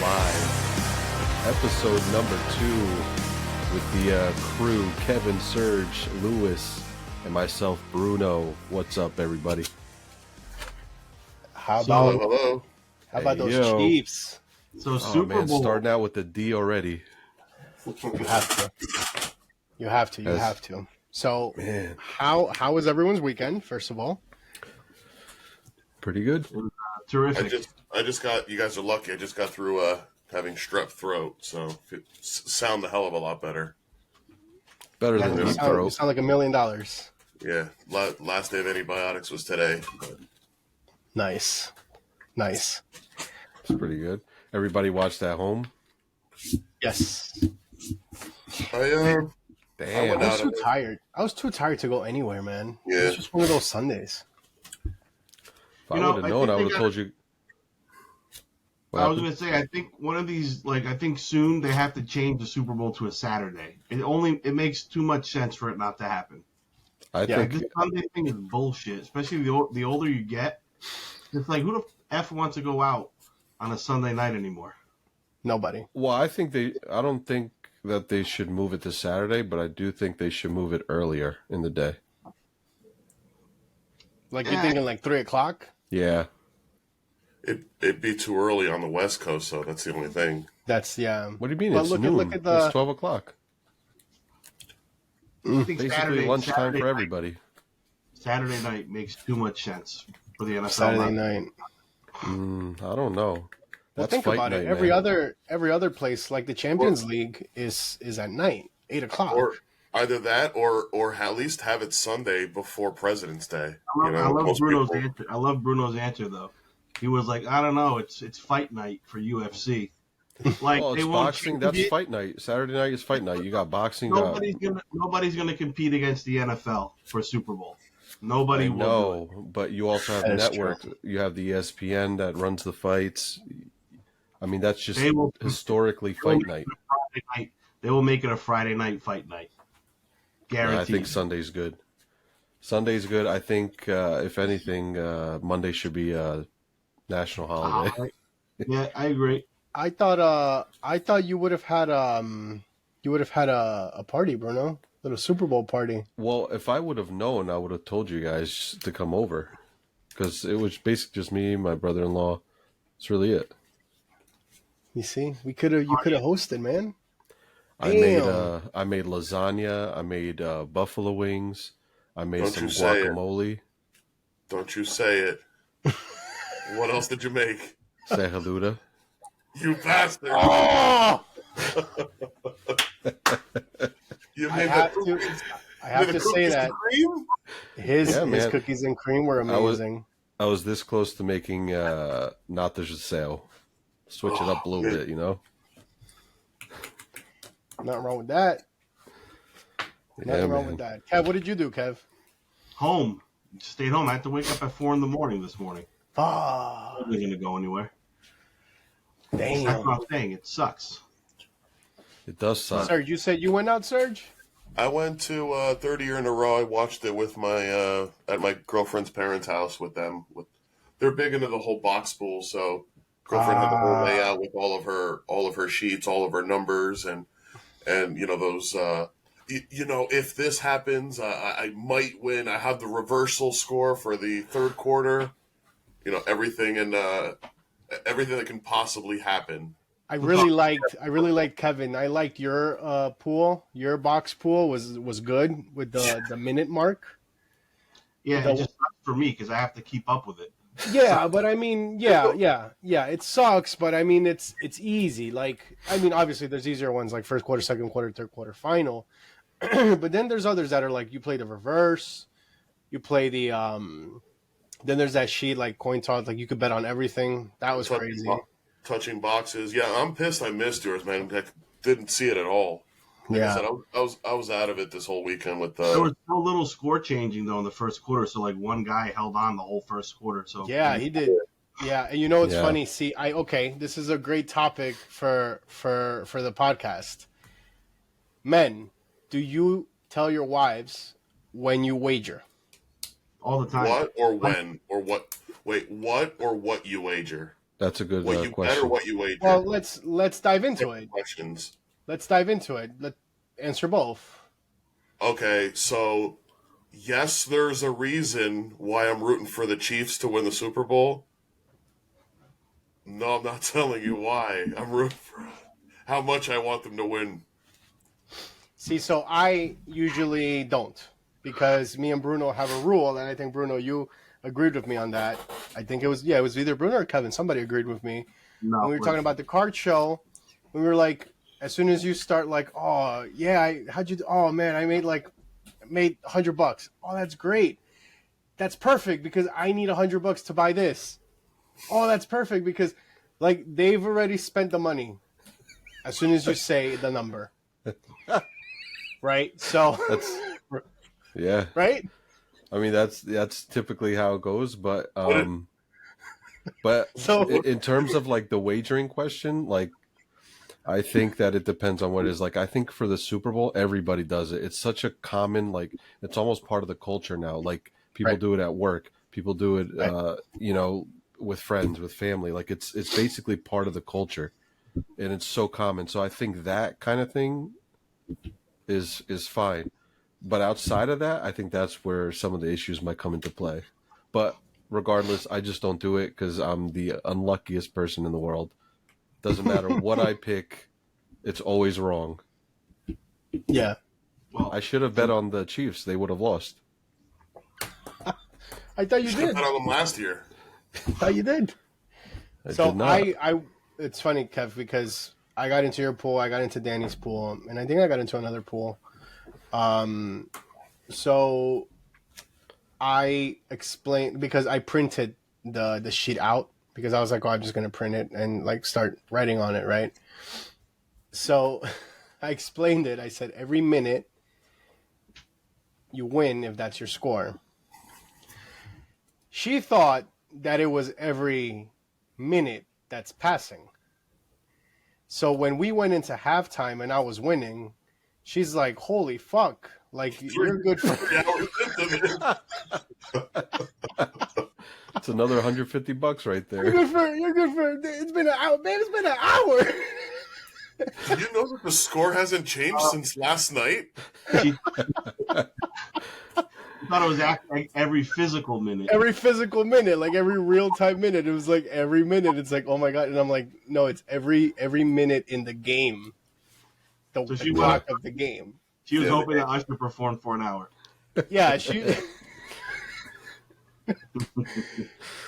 live. Episode number 2 with the crew, Kevin, Serge, Lewis, and myself, Bruno. What's up, everybody? How about hello? How about those Chiefs? So Super Bowl starting out with the D already. You have to. So, man, how was everyone's weekend? First of all, pretty good. Terrific. I just got, you guys are lucky. I just got through having strep throat, so it sound a hell of a lot better. Better than you deep throat. you sound like $1 million. Yeah, last day of antibiotics was today. Nice. It's pretty good. Everybody watched at home? Yes. Damn. I was too tired. I was too tired to go anywhere, man. Yeah. It's just one of those Sundays. If I would have known, I would have told you. I was going to say, I think one of these, I think soon they have to change the Super Bowl to a Saturday. It makes too much sense for it not to happen. I think this Sunday thing is bullshit, especially the older you get. It's like, who the F wants to go out on a Sunday night anymore? Nobody. Well, I don't think that they should move it to Saturday, but I do think they should move it earlier in the day. Like you're thinking like 3 o'clock? Yeah. It'd be too early on the West Coast, so that's the only thing. That's, yeah. What do you mean? Well, It's noon. It's 12 o'clock. Basically lunchtime for everybody. Saturday night makes too much sense for the NFL. Saturday night. I don't know. Well, think about it. Every other place, like the Champions League, is at night, 8 o'clock. Or either that, or at least have it Sunday before President's Day. I love Bruno's answer though. He was like, I don't know, it's fight night for UFC. Like, well, it's boxing. That's fight night. Saturday night is fight night. You got boxing. Nobody's gonna compete against the NFL for Super Bowl. Nobody will. No, but you also have the network. True. You have the ESPN that runs the fights. I mean, that's just historically fight night. They will make it a Friday night fight night. Guaranteed. Yeah, I think Sunday's good. Sunday's good. I think, if anything, Monday should be a national holiday. Yeah, I agree. I thought you would have had a party, Bruno, a little Super Bowl party. Well, if I would have known, I would have told you guys to come over, because it was basically just me, my brother-in-law. That's really it. You see, you could have hosted, man. I made lasagna. I made buffalo wings. I made some guacamole. Don't you say it. What else did you make? Saluda. You bastard! Oh! I have to say that his cookies and cream were amazing. I was this close to making not the sale. Switch it up a little bit, you know. Nothing wrong with that. Nothing wrong with that. Kev, what did you do, Kev? Home. Stayed home. I had to wake up at 4 a.m. this morning. I wasn't going to go anywhere. Damn. That's what I'm saying. It sucks. It does suck. Serge, you said you went out, Serge? I went to third year in a row. I watched it with my at my girlfriend's parents' house with them. They're big into the whole box pool, so girlfriend had the whole layout with all of her sheets, all of her numbers, and you know those. If this happens, I might win. I have the reversal score for the third quarter. You know, everything that can possibly happen. I really liked Kevin. I liked your pool. Your box pool was good with the minute mark. Yeah, it just sucks for me because I have to keep up with it. Yeah, but I mean, yeah. It sucks, but I mean, it's easy. Like, I mean, obviously there's easier ones like first quarter, second quarter, third quarter, final. But then there's others that are like you play the reverse, you play the then there's that sheet like coin toss, like you could bet on everything. That was crazy. Touching boxes. Yeah, I'm pissed I missed yours, man. I didn't see it at all. Like I said, I was out of it this whole weekend with There was so little score changing though in the first quarter, so like one guy held on the whole first quarter. So yeah, he did. Yeah, and you know what's funny? See, this is a great topic for the podcast. Men, do you tell your wives when you wager? All the time. What or when or what? Wait, what or what you wager? That's a good What you bet question. or what you wager? Well, let's dive into it. Questions. Let's dive into it. Let's answer both. Okay, so yes, there's a reason why I'm rooting for the Chiefs to win the Super Bowl. No, I'm not telling you why. I'm rooting for how much I want them to win. See, so I usually don't, because me and Bruno have a rule, and I think, Bruno, you agreed with me on that. I think it was either Bruno or Kevin. Somebody agreed with me. When we were talking about the card show, we were like, as soon as you start like, oh, yeah, oh, man, I made $100. Oh, that's great. That's perfect because I need $100 to buy this. Oh, that's perfect because, like, they've already spent the money as soon as you say the number. Right? So That's yeah. Right? I mean, that's typically how it goes, but So in terms of like the wagering question, like I think that it depends on what it is. Like I think for the Super Bowl, everybody does it. It's such a common, like it's almost part of the culture now. Like people do it at work, people do it, with friends, with family. Like it's basically part of the culture, and it's so common. So I think that kind of thing is fine. But outside of that, I think that's where some of the issues might come into play. But regardless, I just don't do it because I'm the unluckiest person in the world. Doesn't matter what I pick, it's always wrong. yeah. Well, I should have bet on the Chiefs. They would have lost. I thought you should have did. bet on them last year. I thought you did. I So did not. I it's funny, Kev, because I got into your pool, I got into Danny's pool, and I think I got into another pool. So I explained because I printed the sheet out because I was like, oh, I'm just gonna print it and like start writing on it, right? So I explained it. I said every minute you win if that's your score. She thought that it was every minute that's passing. So when we went into halftime and I was winning, she's like, holy fuck. Like, you're good for... It's another $150 right there. You're good for... It's been an hour. Man, it's been an hour. Did you know that the score hasn't changed since last night? I thought it was like every physical minute. Every physical minute, like every real-time minute. It was like every minute. It's like, oh my God. And I'm like, no, it's every minute in the game. The clock of the game. She was hoping that Usher performed for an hour. Yeah, she...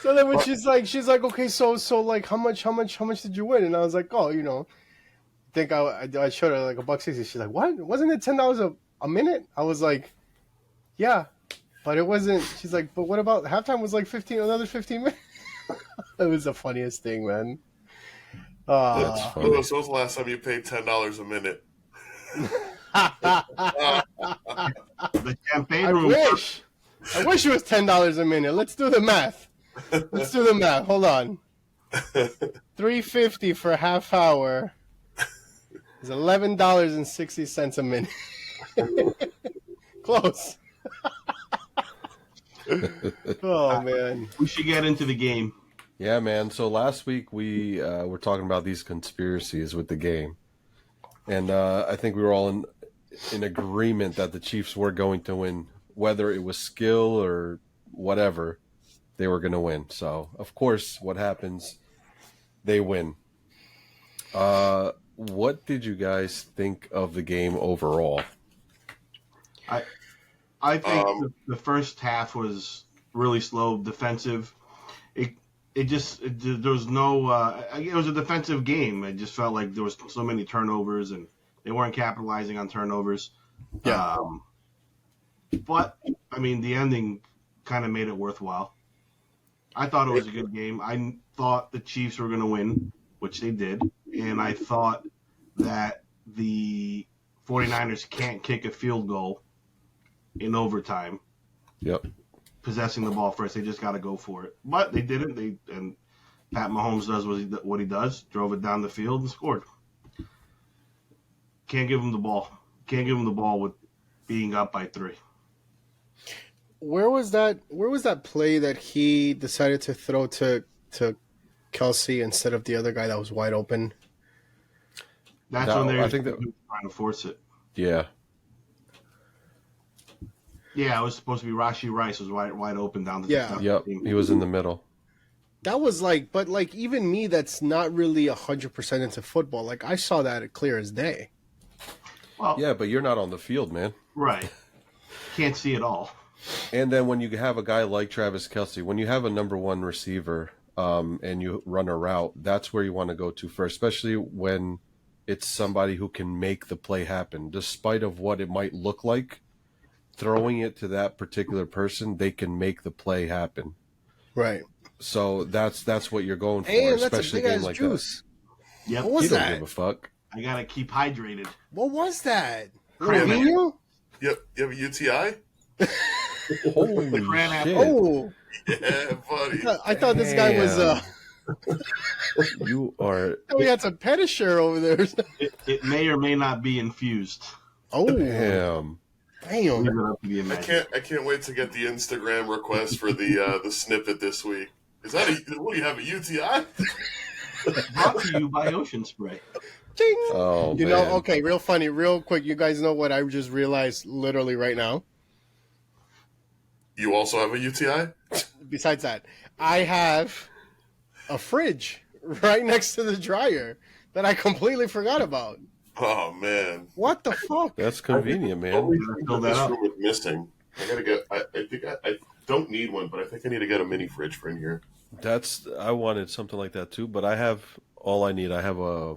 So then when she's like, okay, so like, how much did you win? And I was like, oh, I think I showed her like $1.60. She's like, what? Wasn't it $10 a minute? I was like, yeah, but it wasn't. She's like, but what about halftime? Was like another 15 minutes. It was the funniest thing, man. That's funny. Louis, when was the last time you paid $10 a minute? The champagne I room. wish it was $10 a minute. Let's do the math. Hold on. $3.50 for a half hour is $11.60 a minute. Close. Oh man, We should get into the game. Yeah, man. So last week we were talking about these conspiracies with the game. And I think we were all in agreement that the Chiefs were going to win. Whether it was skill or whatever, they were going to win. So, of course, what happens? They win. What did you guys think of the game overall? I think the first half was really slow, defensive. There was no. It was a defensive game. It just felt like there was so many turnovers, and they weren't capitalizing on turnovers. Yeah. But I mean, the ending kind of made it worthwhile. I thought it was a good game. I thought the Chiefs were going to win, which they did, and I thought that the 49ers can't kick a field goal in overtime. Yep. Possessing the ball first, they just got to go for it. But they didn't. And Pat Mahomes does what he does, drove it down the field and scored. Can't give him the ball. Can't give him the ball with being up by 3. Where was that play that he decided to throw to Kelsey instead of the other guy that was wide open. That's No, when they're I think that- trying to force it. Yeah. Yeah, it was supposed to be Rashi Rice was wide open down the Yeah. Yep. He was in the middle. That was but even me, that's not really 100% into football. Like I saw that clear as day. Well, Yeah, but you're not on the field, man. right. Can't see it all. And then when you have a guy like Travis Kelsey, when you have a number one receiver and you run a route, that's where you want to go to first, especially when it's somebody who can make the play happen. Despite of what it might look like, throwing it to that particular person, they can make the play happen. Right. So that's what you're going for, And that's a especially big a game ass like juice. Yep. What that. was You don't that? give a fuck. I gotta keep hydrated. What was that? Cranberry. Ronaldinho? You have a UTI? Holy Cran- shit. Oh, Yeah, buddy. I thought this guy was. You are... We had some Pedisher over there. It may or may not be infused. Oh, Damn. damn. Leave it up to the I imagination. can't wait to get the Instagram request for the snippet this week. Is that what do you have, a UTI? Brought to you by Ocean Spray. Ding. Oh, You man. know, okay, real funny, real quick. You guys know what I just realized literally right now? You also have a UTI? Besides that, I have a fridge right next to the dryer that I completely forgot about. Oh man, What the fuck? That's convenient, man. Only Gotta thing fill that that this up. room is missing. I gotta get. I think I don't need one, but I think I need to get a mini fridge for in here. I wanted something like that too, but I have all I need. I have a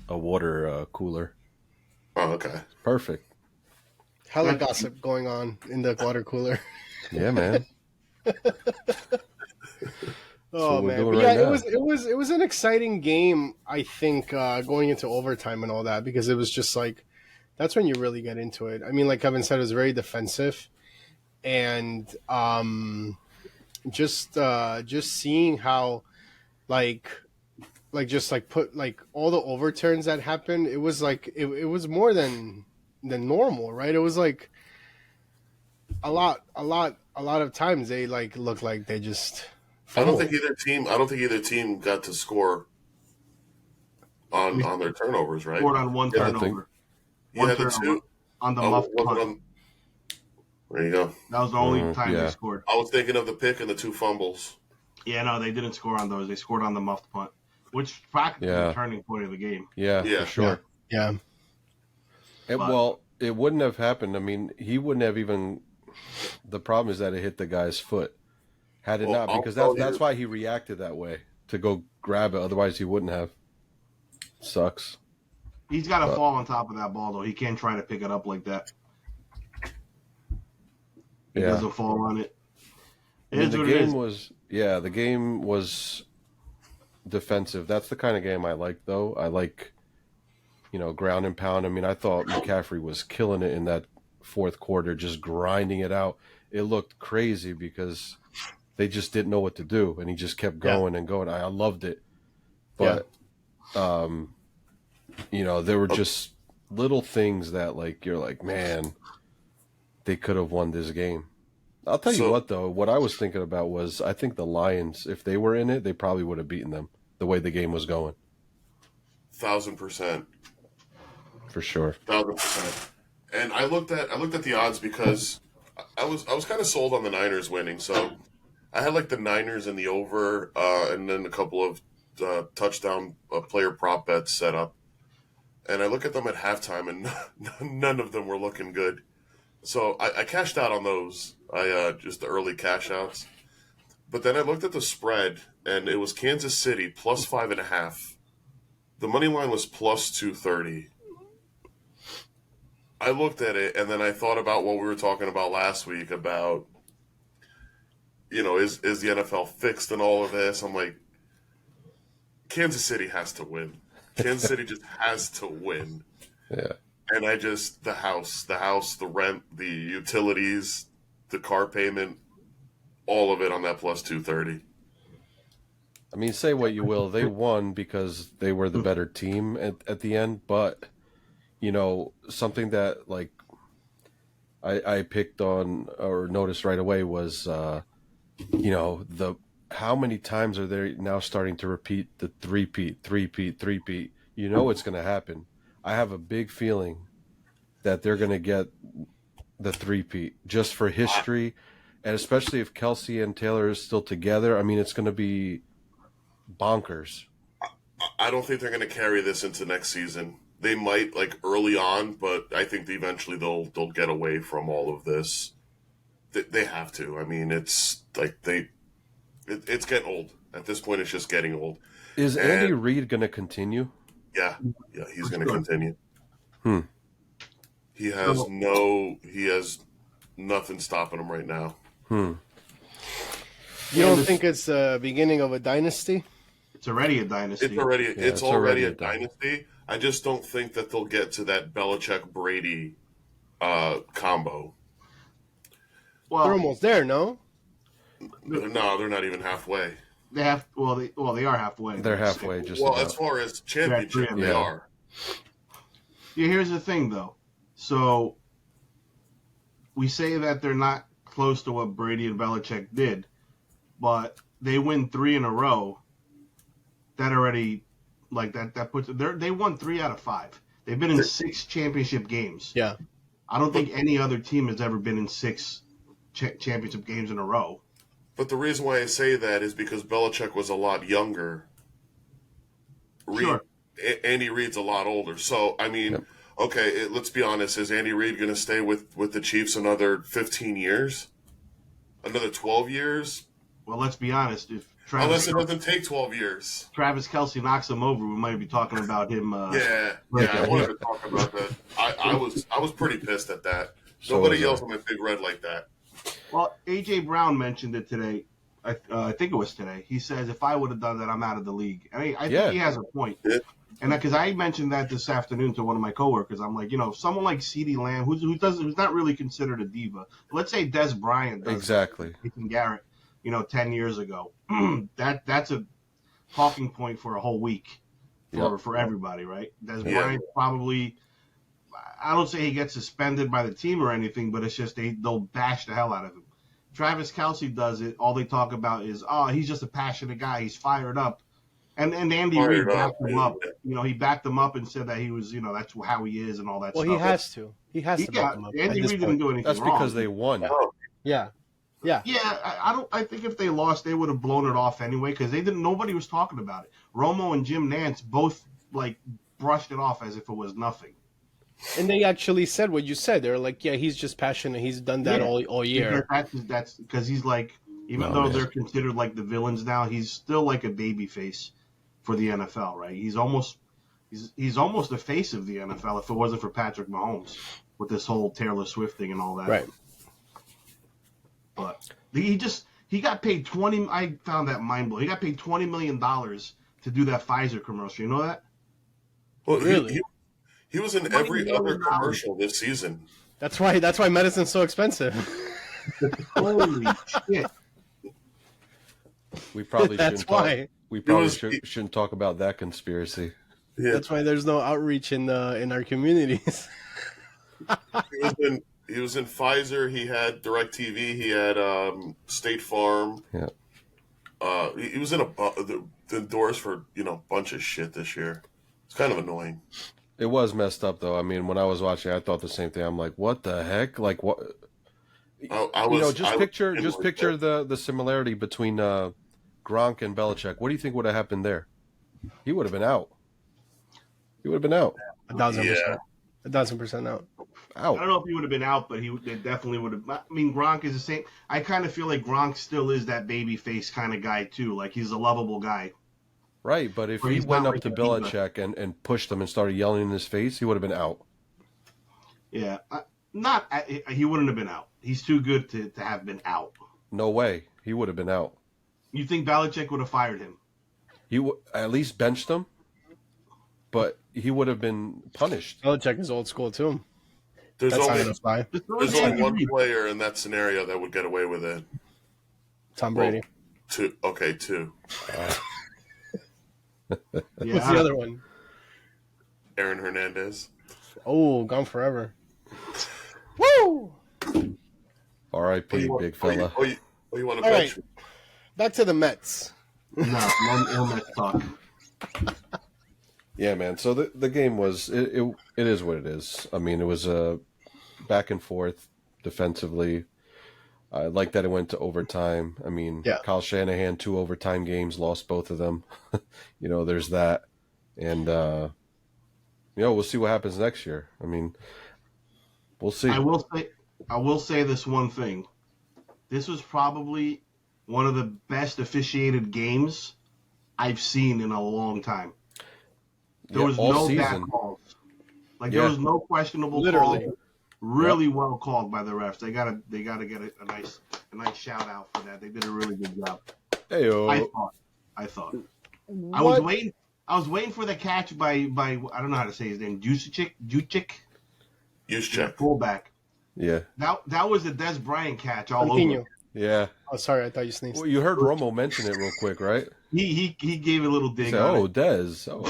water cooler. Oh, okay. Perfect. Hella gossip going on in the water cooler. Yeah, man. Oh we're man, doing but right yeah, now. it was an exciting game. I think going into overtime and all that, because it was just like that's when you really get into it. I mean, like Kevin said, it was very defensive, and just seeing how just put all the overturns that happened. It was like it was more than normal, right? It was like a lot of times they look like they just. I don't fumbled. think either team got to score on their turnovers, right? Scored on one Yeah, I think- turnover. Yeah, One the turnover two. on the Oh, muffed was it punt. on- There you go. That was the only time yeah. they scored. I was thinking of the pick and the two fumbles. Yeah, no, they didn't score on those. They scored on the muffed punt, which practically Yeah. the turning point of the game. Yeah, Yeah. for sure. Yeah. Well, it wouldn't have happened. I mean, he wouldn't have even. The problem is that it hit the guy's foot. Had it Well, not, I'll because tell that's you- why he reacted that way to go grab it. Otherwise, he wouldn't have. Sucks. He's got to But- fall on top of that ball, though. He can't try to pick it up like that. He Yeah. doesn't fall on it. I It mean, is the what it game is. was the game was defensive. That's the kind of game I like, though. I like, ground and pound. I mean, I thought McCaffrey was killing it in that fourth quarter, just grinding it out. It looked crazy because they just didn't know what to do, and he just kept going and going. I loved it, but there were just little things that you're like, man, they could have won this game. I'll tell you So- what, though. What I was thinking about was I think the Lions, if they were in it, they probably would have beaten them the way the game was going. 1,000%. For sure. 1,000%. And I looked at the odds because I was kind of sold on the Niners winning. So I had the Niners in the over, and then a couple of touchdown player prop bets set up. And I look at them at halftime, and none of them were looking good. So I cashed out on those. Just the early cash outs. But then I looked at the spread, and it was Kansas City plus 5.5. The money line was plus 230. I looked at it, and then I thought about what we were talking about last week about, is the NFL fixed in all of this? I'm like, Kansas City has to win. Kansas City just has to win. Yeah. And the house, the rent, the utilities, the car payment, all of it on that plus 230. I mean, say what you will, they won because they were the better team at the end. But something that I picked on or noticed right away was the how many times are they now starting to repeat the three-peat? You know it's going to happen. I have a big feeling that they're going to get the three-peat just for history, and especially if Kelsey and Taylor is still together. I mean, it's going to be bonkers. I don't think they're going to carry this into next season. They might like early on, but I think eventually they'll get away from all of this. They have to. I mean, it's like it's getting old. At this point, it's just getting old. Is Andy Reid going to continue? Yeah, he's going to continue. Hmm. He has nothing stopping him right now. Hmm. You don't think it's the beginning of a dynasty? It's already a dynasty. It's already a dynasty. I just don't think that they'll get to that Belichick-Brady combo. Well, they're almost there, no? No, they're not even halfway. They have. Well, they are halfway. They're halfway. Just well, as far as championship, they are. Yeah, here's the thing, though. So we say that they're not close to what Brady and Belichick did, but they win 3 in a row. That already, like that puts they won 3 out of 5. They've been in 6 championship games. Yeah, I don't think any other team has ever been in 6 championship games in a row. But the reason why I say that is because Belichick was a lot younger. Sure. Andy Reid's a lot older. So, I mean, okay, let's be honest. Is Andy Reid going to stay with the Chiefs another 15 years? Another 12 years? Well, let's be honest. If unless it doesn't take 12 years. Travis Kelce knocks him over, we might be talking about him. I wanted to talk about that. I was pretty pissed at that. Nobody yells at my Big Red like that. Well, A.J. Brown mentioned it today. I think it was today. He says, if I would have done that, I'm out of the league. I think he has a point. Yeah. And because I mentioned that this afternoon to one of my coworkers, I'm like, someone like CeeDee Lamb, who's not really considered a diva. Let's say Des Bryant does exactly. Nathan Garrett, 10 years ago. That's a talking point for a whole week for everybody, right? Des Bryant probably. I don't say he gets suspended by the team or anything, but it's just they'll bash the hell out of him. Travis Kelce does it. All they talk about is, he's just a passionate guy. He's fired up. And Andy Reid backed him up. He backed him up and said that he was, that's how he is and all that stuff. Well, he has to. He has to back him up. Andy Reid didn't do anything That's wrong. because they won. Yeah. Yeah. Yeah, I think if they lost, they would have blown it off anyway because they didn't. Nobody was talking about it. Romo and Jim Nantz both brushed it off as if it was nothing. And they actually said what you said. They were like, "Yeah, he's just passionate. He's done that all year." That's because he's even though they're considered like the villains now, he's still like a baby face for the NFL, right? He's almost the face of the NFL if it wasn't for Patrick Mahomes with this whole Taylor Swift thing and all that. Right. But he got paid $20. I found that mind blowing. He got paid $20 million to do that Pfizer commercial. You know that? Well, really? He was in every other commercial this season. That's why medicine's so expensive. Holy shit! We probably shouldn't talk about that conspiracy. Yeah. That's why there's no outreach in our communities. He was in Pfizer. He had DirecTV. He had State Farm. Yeah. He was in the doors for a bunch of shit this year. It's kind of annoying. It was messed up though. I mean, when I was watching, I thought the same thing. I'm like, what the heck? Like what? Just picture the similarity between Gronk and Belichick. What do you think would have happened there? He would have been out. 1,000%. 1,000% out. I don't know if he would have been out, but they definitely would have. I mean, Gronk is the same. I kind of feel like Gronk still is that baby face kind of guy too. Like he's a lovable guy. Right, but if he went up to Belichick and pushed him and started yelling in his face, he would have been out. Yeah, he wouldn't have been out. He's too good to have been out. No way, he would have been out. You think Belichick would have fired him? He at least benched him, but he would have been punished. Belichick is old school too. There's only one player in that scenario that would get away with it. Tom Brady. Two. What's the other one? Aaron Hernandez. Oh, gone forever. Woo! R.I.P. Big fella. You want to bet? Right. Back to the Mets. No Mets talk. Yeah, man. So the game was it is what it is. I mean, it was a back and forth defensively. I like that it went to overtime. I mean, Yeah. Kyle Shanahan 2 overtime games, lost both of them. There's that, and we'll see what happens next year. I mean, we'll see. I will say this one thing. This was probably one of the best officiated games I've seen in a long time. There was all no season. bad calls. There was no questionable Literally. calls. Really well called by the refs. They gotta get a nice shout out for that. They did a really good job. Hey-o. I thought. I was waiting for the catch by I don't know how to say his name. Juchik. Fullback. Yeah. That was a Des Bryant catch all Continue. over. Yeah. Oh, sorry, I thought you sneezed. Well, you heard Romo mention it real quick, right? He gave a little dig. Said, on it. Dez. Oh.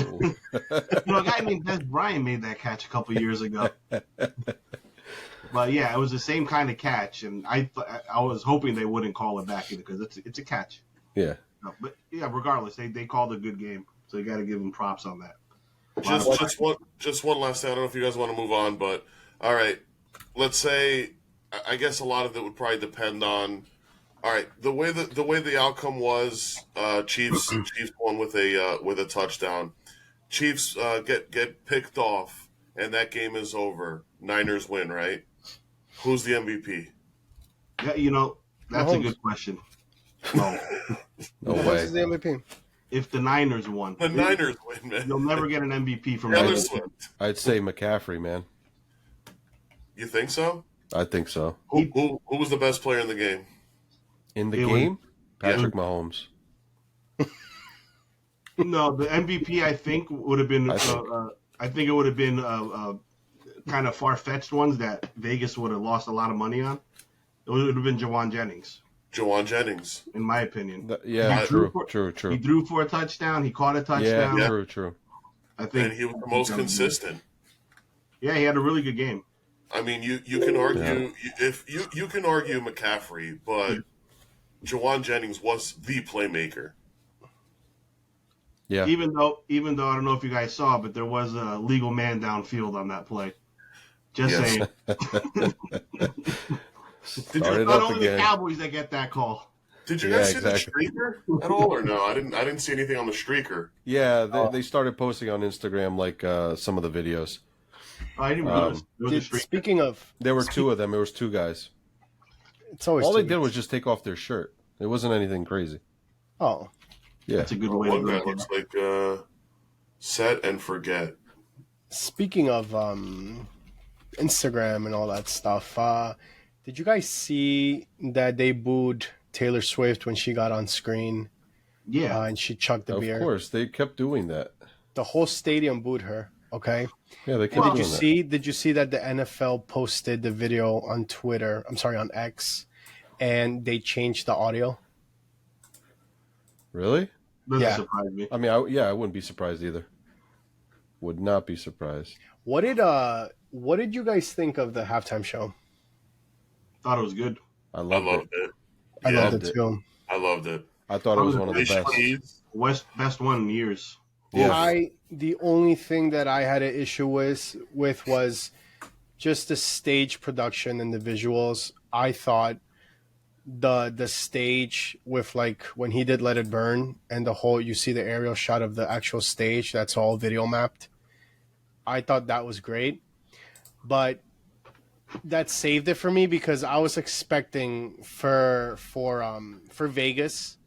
A guy named Des Bryant made that catch a couple years ago. But yeah, it was the same kind of catch, and I was hoping they wouldn't call it back either because it's a catch. Yeah. No, but yeah, regardless, they called a good game, so you got to give them props on that. Just one last thing. I don't know if you guys want to move on, but all right. Let's say, I guess a lot of it would probably depend on. All right, the way the outcome was, Chiefs won with a touchdown. Chiefs get picked off, and that game is over. Niners win, right? Who's the MVP? Yeah, that's a good question. No way. Is the MVP? If the Niners won, The Niners win, man. you'll never get an MVP from Taylor Niners. Swift. I'd say McCaffrey, man. You think so? I think so. Who was the best player in the game? In the It game, was- Patrick Mahomes. No, the MVP I think would have been. I think it would have been kind of far fetched ones that Vegas would have lost a lot of money on. It would have been Jawan Jennings, in my opinion. Yeah, true. He threw for a touchdown. He caught a touchdown. Yeah, true. I think, And he was the most consistent. Yeah, he had a really good game. I mean, you can argue if you can argue McCaffrey, but Jawan Jennings was the playmaker. Yeah. Even though I don't know if you guys saw, but there was a legal man downfield on that play. Just Yes. saying. Started Not up only again. the Cowboys that get that call. Did you guys see exactly. the streaker at all, or no? I didn't see anything on the streaker. Yeah, they started posting on Instagram like some of the videos. Oh, I didn't realize there was a streak. Speaking of, There were 2 of them. There was 2 guys. it's always All they two did guys. was just take off their shirt. It wasn't anything crazy. Oh, Yeah. That's a good way to One guy go. looks like set and forget. speaking of Instagram and all that stuff, did you guys see that they booed Taylor Swift when she got on screen Yeah. and she chucked the Of beer? course, they kept doing that. The whole stadium booed her. Okay. Yeah, they kept Did doing you that. see? Did you see that the NFL posted the video on Twitter? I'm sorry, on X, and they changed the audio. Really? Doesn't Yeah. surprise me. I mean, I wouldn't be surprised either. Would not be surprised. What did you guys think of the halftime show? Thought it was good. I I loved loved it. it. I Yeah, loved loved it it. too. I loved it. I thought it was one of the They best. squeezed. Best one in years. Yeah. The only thing that I had an issue with was just the stage production and the visuals. I thought the stage with like when he did Let It Burn and the whole you see the aerial shot of the actual stage that's all video mapped. I thought that was great, but that saved it for me because I was expecting for Vegas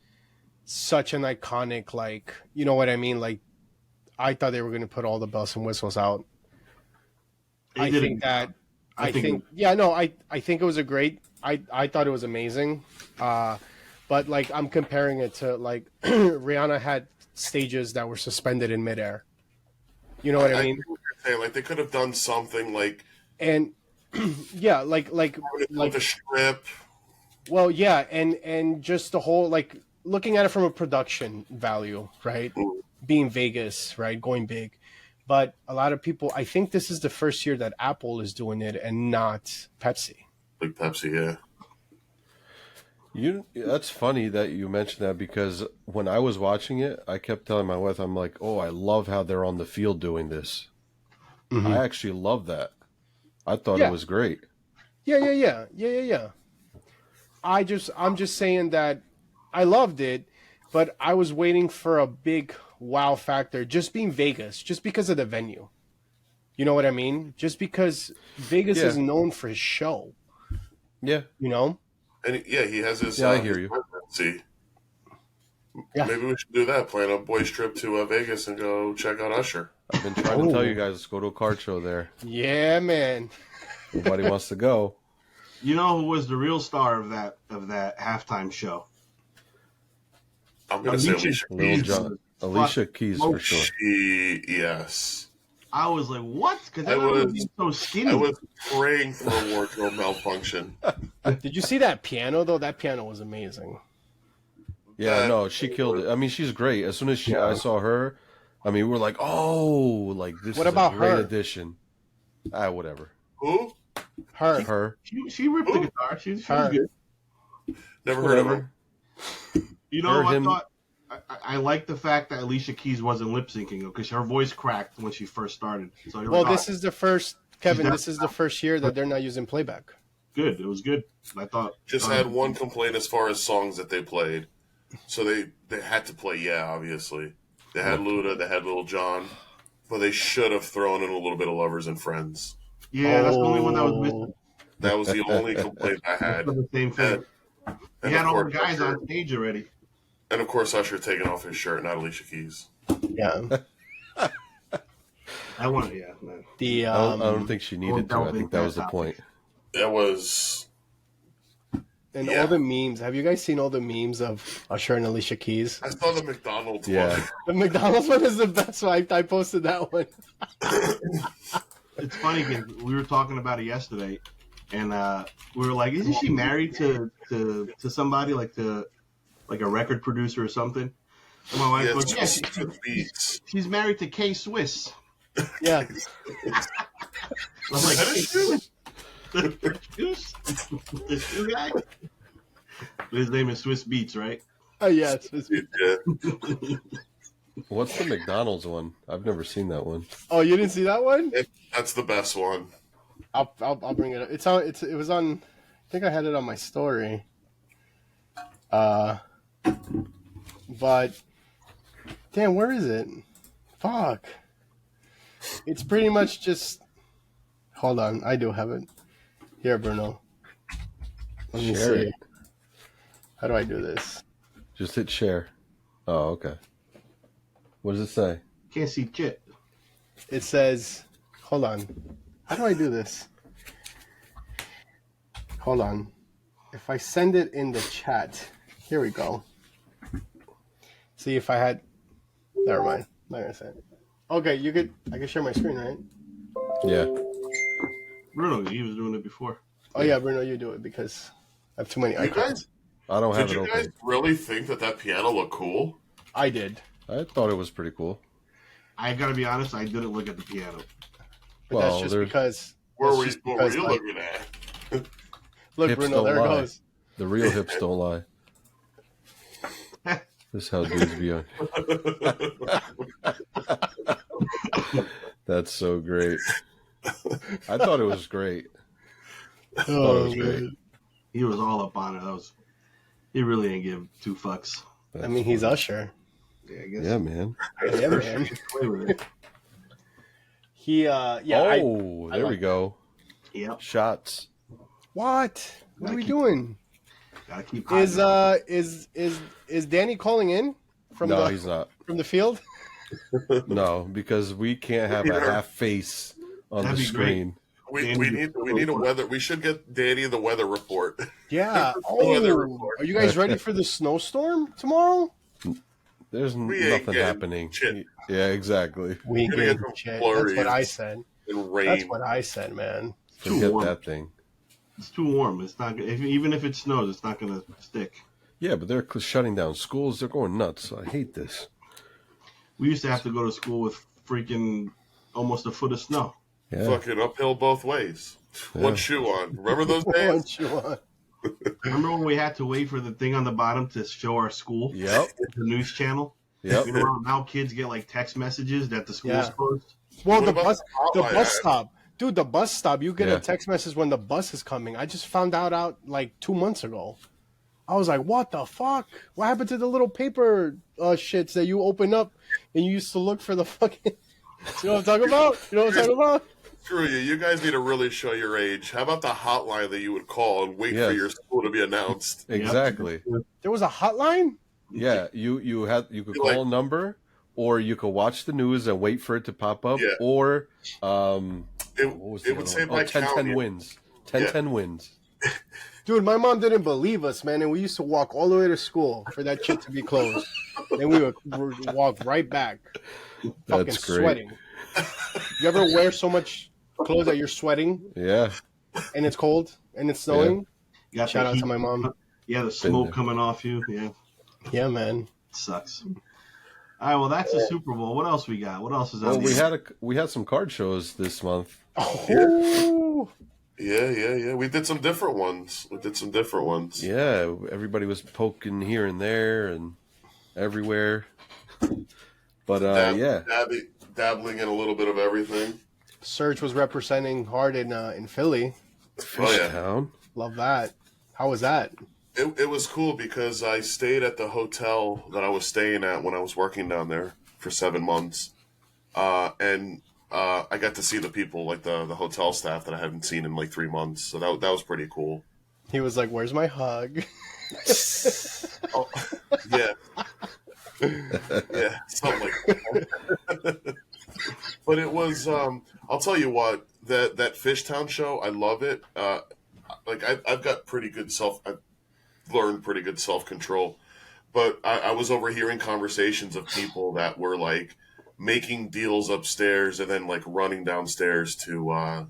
such an iconic, like, you know what I mean, like I thought they were going to put all the bells and whistles out. They I did think it. that I think- think it was a great. I thought it was amazing, but like I'm comparing it to like Rihanna had stages that were suspended in midair. You know what I mean? think what you're saying, like they could have done something like And yeah, like with a strip. well, yeah, and just the whole like looking at it from a production value, right? Being Vegas, right? Going big. But a lot of people, I think this is the first year that Apple is doing it and not Pepsi. Like Pepsi, yeah. That's funny that you mentioned that because when I was watching it, I kept telling my wife, I'm like, oh, I love how they're on the field doing this. Mhm. I actually love that. I thought Yeah. it was great. Yeah. I'm just saying that I loved it, but I was waiting for a big wow factor, just being Vegas, just because of the venue. You know what I mean? Just because Vegas Yeah. is known for his show. Yeah. You know? And yeah, he has his. Yeah, I hear you. residency. Yeah. Maybe we should do that. Plan a boys' trip to Vegas and go check out Usher. I've been trying to tell you guys, go to a card show there. Yeah, man. Nobody wants to go. You know who was the real star of that halftime show? I'm gonna say Alicia Little Keys. John, Alicia Keys for sure. Yes. I was like, what? Because I I was was- so skinny. I was praying for a wardrobe malfunction. Did you see that piano though? That piano was amazing. Yeah, no, she killed it. I mean, she's great. As soon as I saw her, I mean, we were like, oh, like this What is about a great her? addition. Whatever. Who? Her. Her. She ripped the guitar. She was Her. good. Never heard of Whatever. him. You know, Her, I him- thought I like the fact that Alicia Keys wasn't lip syncing because her voice cracked when she first started. So Well, this is the first, Kevin. She's This is the first year that they're not using playback. good. It was good. I thought Just had one complaint as far as songs that they played. So they had to play, obviously. They had Luda, they had Little John, but they should have thrown in a little bit of Lovers and Friends. Yeah, that's the only one that was missing. That was the only complaint I had. The same thing. And We had of all the course, guys Usher, on stage already. and of course Usher taking off his shirt, not Alicia Keys. Yeah. I want, yeah. No. The I don't think she needed to. I think that was the point. That was and yeah. all the memes. Have you guys seen all the memes of Usher and Alicia Keys? I saw the McDonald's Yeah. one. The McDonald's one is the best one. I posted that one. It's funny because we were talking about it yesterday, and we were like, "Isn't she married to somebody like a record producer or something?" And my wife goes, "Yeah, Yes, beats. she's married to K Swiss." Yeah. I'm like, That is true. the shoe guy. His name is Swiss Beats, right? Oh yeah. Yeah. What's the McDonald's one? I've never seen that one. Oh, you didn't see that one? That's the best one. I'll bring it up. It's on. It was on. I think I had it on my story. But damn, where is it? Fuck. It's pretty much just. Hold on, I do have it. Here, Bruno. Let me Share see. it. How do I do this? Just hit share. Oh, okay. What does it say? Can't see Chit. It says, hold on. How do I do this? Hold on. If I send it in the chat, here we go. See if I had. Never mind. I'm not gonna say it. Okay, I can share my screen, right? Yeah. Bruno, he was doing it before. Oh yeah, Bruno, you do it because I have too many You icons. guys, I don't have did it you guys open. really think that piano looked cool? I did, I thought it was pretty cool. I gotta be honest, I didn't look at the piano. but Well, that's just there's- because. What that's were just you because, like, looking at? Look, Hips Bruno, don't there it lie. goes. The real hips don't lie. This is how dudes be on. That's so great. I thought it was great. Thought it was great. He was all up on it. He really didn't give two fucks. I mean, he's Usher. Yeah, I guess. Yeah, man. Yeah, man. Play with it. He, yeah. Oh, I there we like go. Yep. Shots. What? What are we Keep- doing? Gotta keep Is hiding. is Danny calling in from No, the he's not. from the field? No, because we can't have a half face on That'd the be screen. We need a weather. We should get Danny the weather report. Yeah. Weather Oh, report. are you guys ready for the snowstorm tomorrow? There's We ain't nothing getting happening. shit. Yeah, exactly. We Gonna get get some shit. flurries. That's what I said. And rain. That's what I said, man. Too Forget warm. that thing. It's too warm. It's not. Even if it snows, it's not gonna stick. Yeah, but they're shutting down schools. They're going nuts. I hate this. We used to have to go to school with freaking almost a foot of snow. Yeah. Fucking uphill both ways. Yeah. One shoe on. Remember those What days? you want? Remember when we had to wait for the thing on the bottom to show our school? Yep. The news channel. Yep. You know, now kids get like text messages that the school's Yeah. closed. Well, What the about bus, the the hotline bus app? stop, dude. The bus stop. You get Yeah. a text message when the bus is coming. I just found out like 2 months ago. I was like, what the fuck? What happened to the little paper shits that you open up and you used to look for the fucking? You know what I'm talking about? You know what I'm talking about? Screw you. You guys need to really show your age. How about the hotline that you would call and wait for Yes. your school to be announced? Exactly. There was a hotline. Yeah, you could Like- call a number, or you could watch the news and wait for it to pop up, Yeah. or It, what was the it would other say one? by 10 county. wins. 10 wins. Dude, my mom didn't believe us, man, and we used to walk all the way to school for that shit to be closed. Then we would walk right back, fucking That's great. sweating. You ever wear so much clothes that you're sweating Yeah. and it's cold and it's snowing? You got Shout the out to heat- my mom. Yeah, the Been smoke there. coming off you. Yeah, Yeah, man. sucks. All right, well, that's the Super Bowl. What else we got? What else is Well, on we had some card shows this month. Oh, Yeah. We did some different ones. Yeah, everybody was poking here and there and everywhere. But yeah, Dabbling in a little bit of everything. Serge was representing hard in Philly. Oh, yeah. Fishtown. Love that. How was that? It was cool because I stayed at the hotel that I was staying at when I was working down there for 7 months. And I got to see the people, like the hotel staff that I hadn't seen in like 3 months. So that was pretty cool. He was like, "Where's my hug?" Oh, yeah. Yeah, something like that. But it was, I'll tell you what, that Fishtown show, I love it. Like I've got I've learned pretty good self-control, but I was overhearing conversations of people that were like making deals upstairs and then like running downstairs to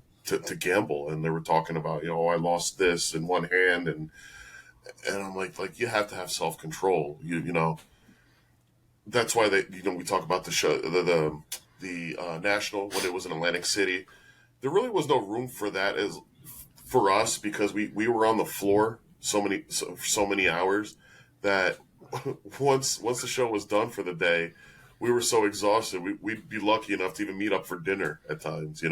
gamble, and they were talking about, I lost this in one hand, and I'm like you have to have self-control. You know that's why we talk about the show, the National, when it was in Atlantic City. There really was no room for that for us, because we were on the floor so many hours that once the show was done for the day, we were so exhausted we'd be lucky enough to even meet up for dinner at times,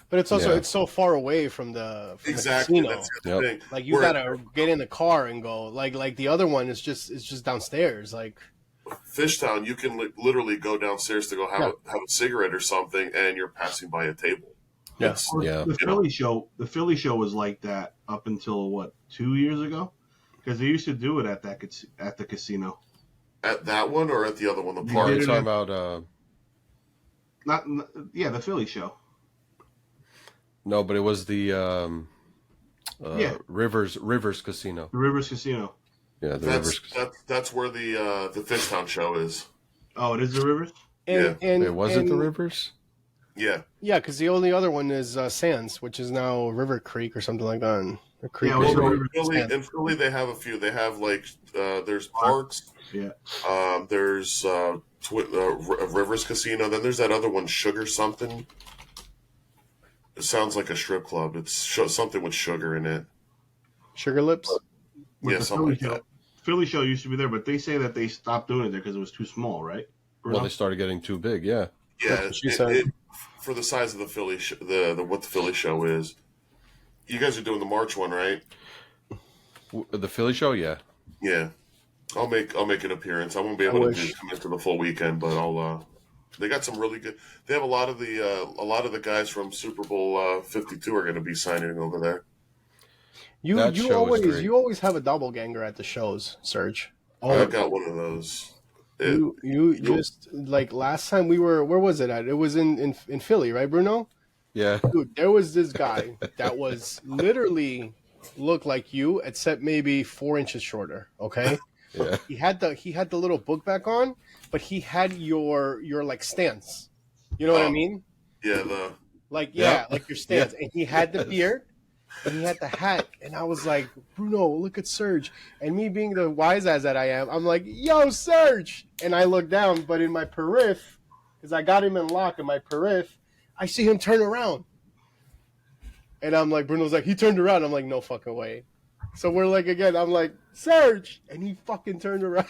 But it's also Yeah. it's so far away from the Exactly, casino. that's the Yep. thing. Like you gotta get in the car and go. Like the other one is just downstairs. Like Fishtown, you can literally go downstairs to go have a cigarette or something, and you're passing by a table. Yeah. It's- Yeah. The Philly show was like that up until 2 years ago, because they used to do it at the casino. At that one or at the other one, the You park? Are did you it talking about The Philly show. no, but it was the Yeah. Rivers Casino. The Rivers Casino. Yeah, the Rivers. That's where the Fishtown show is. Oh, it is the Rivers. and It wasn't the and- Rivers? Yeah, Yeah, because the only other one is Sands, which is now River Creek or something like that. Or Creek. Yeah, or well, something. in Philly they have a few. They have like there's parks. Yeah. There's Rivers Casino. Then there's that other one, Sugar something. It sounds like a strip club. It's something with sugar in it. Sugar Lips. With Yeah, the something Philly like show. that. Philly show used to be there, but they say that they stopped doing it there because it was too small, right? Well, they started getting too big. Yeah. Yeah, That's what she said. for the size of the Philly, what the Philly show is. You guys are doing the March one, right? The Philly show, yeah. Yeah, I'll make an appearance. I won't be able to come into the full weekend, but I'll. They got some really good. They have a lot of the guys from Super Bowl 52 are going to be signing over there. That show is great. You always have a doppelganger at the shows, Serge. I got one of those. You just like last time we were, where was it at? It was in Philly, right, Bruno? Yeah. Dude, there was this guy that was literally looked like you, except maybe 4 inches shorter. Okay, Yeah. he had the little book back on, but he had your like stance. You know what I mean? Yeah, Like Yeah. like your stance. And he had the beard, and he had the hat, and I was like, Bruno, look at Serge. And me being the wise ass that I am, I'm like, yo, Serge. And I look down, but in my periph, because I got him in lock in my periph, I see him turn around. And I'm like, Bruno's like, he turned around. I'm like, no fucking way. So we're like, again, I'm like, Serge! And he fucking turned around.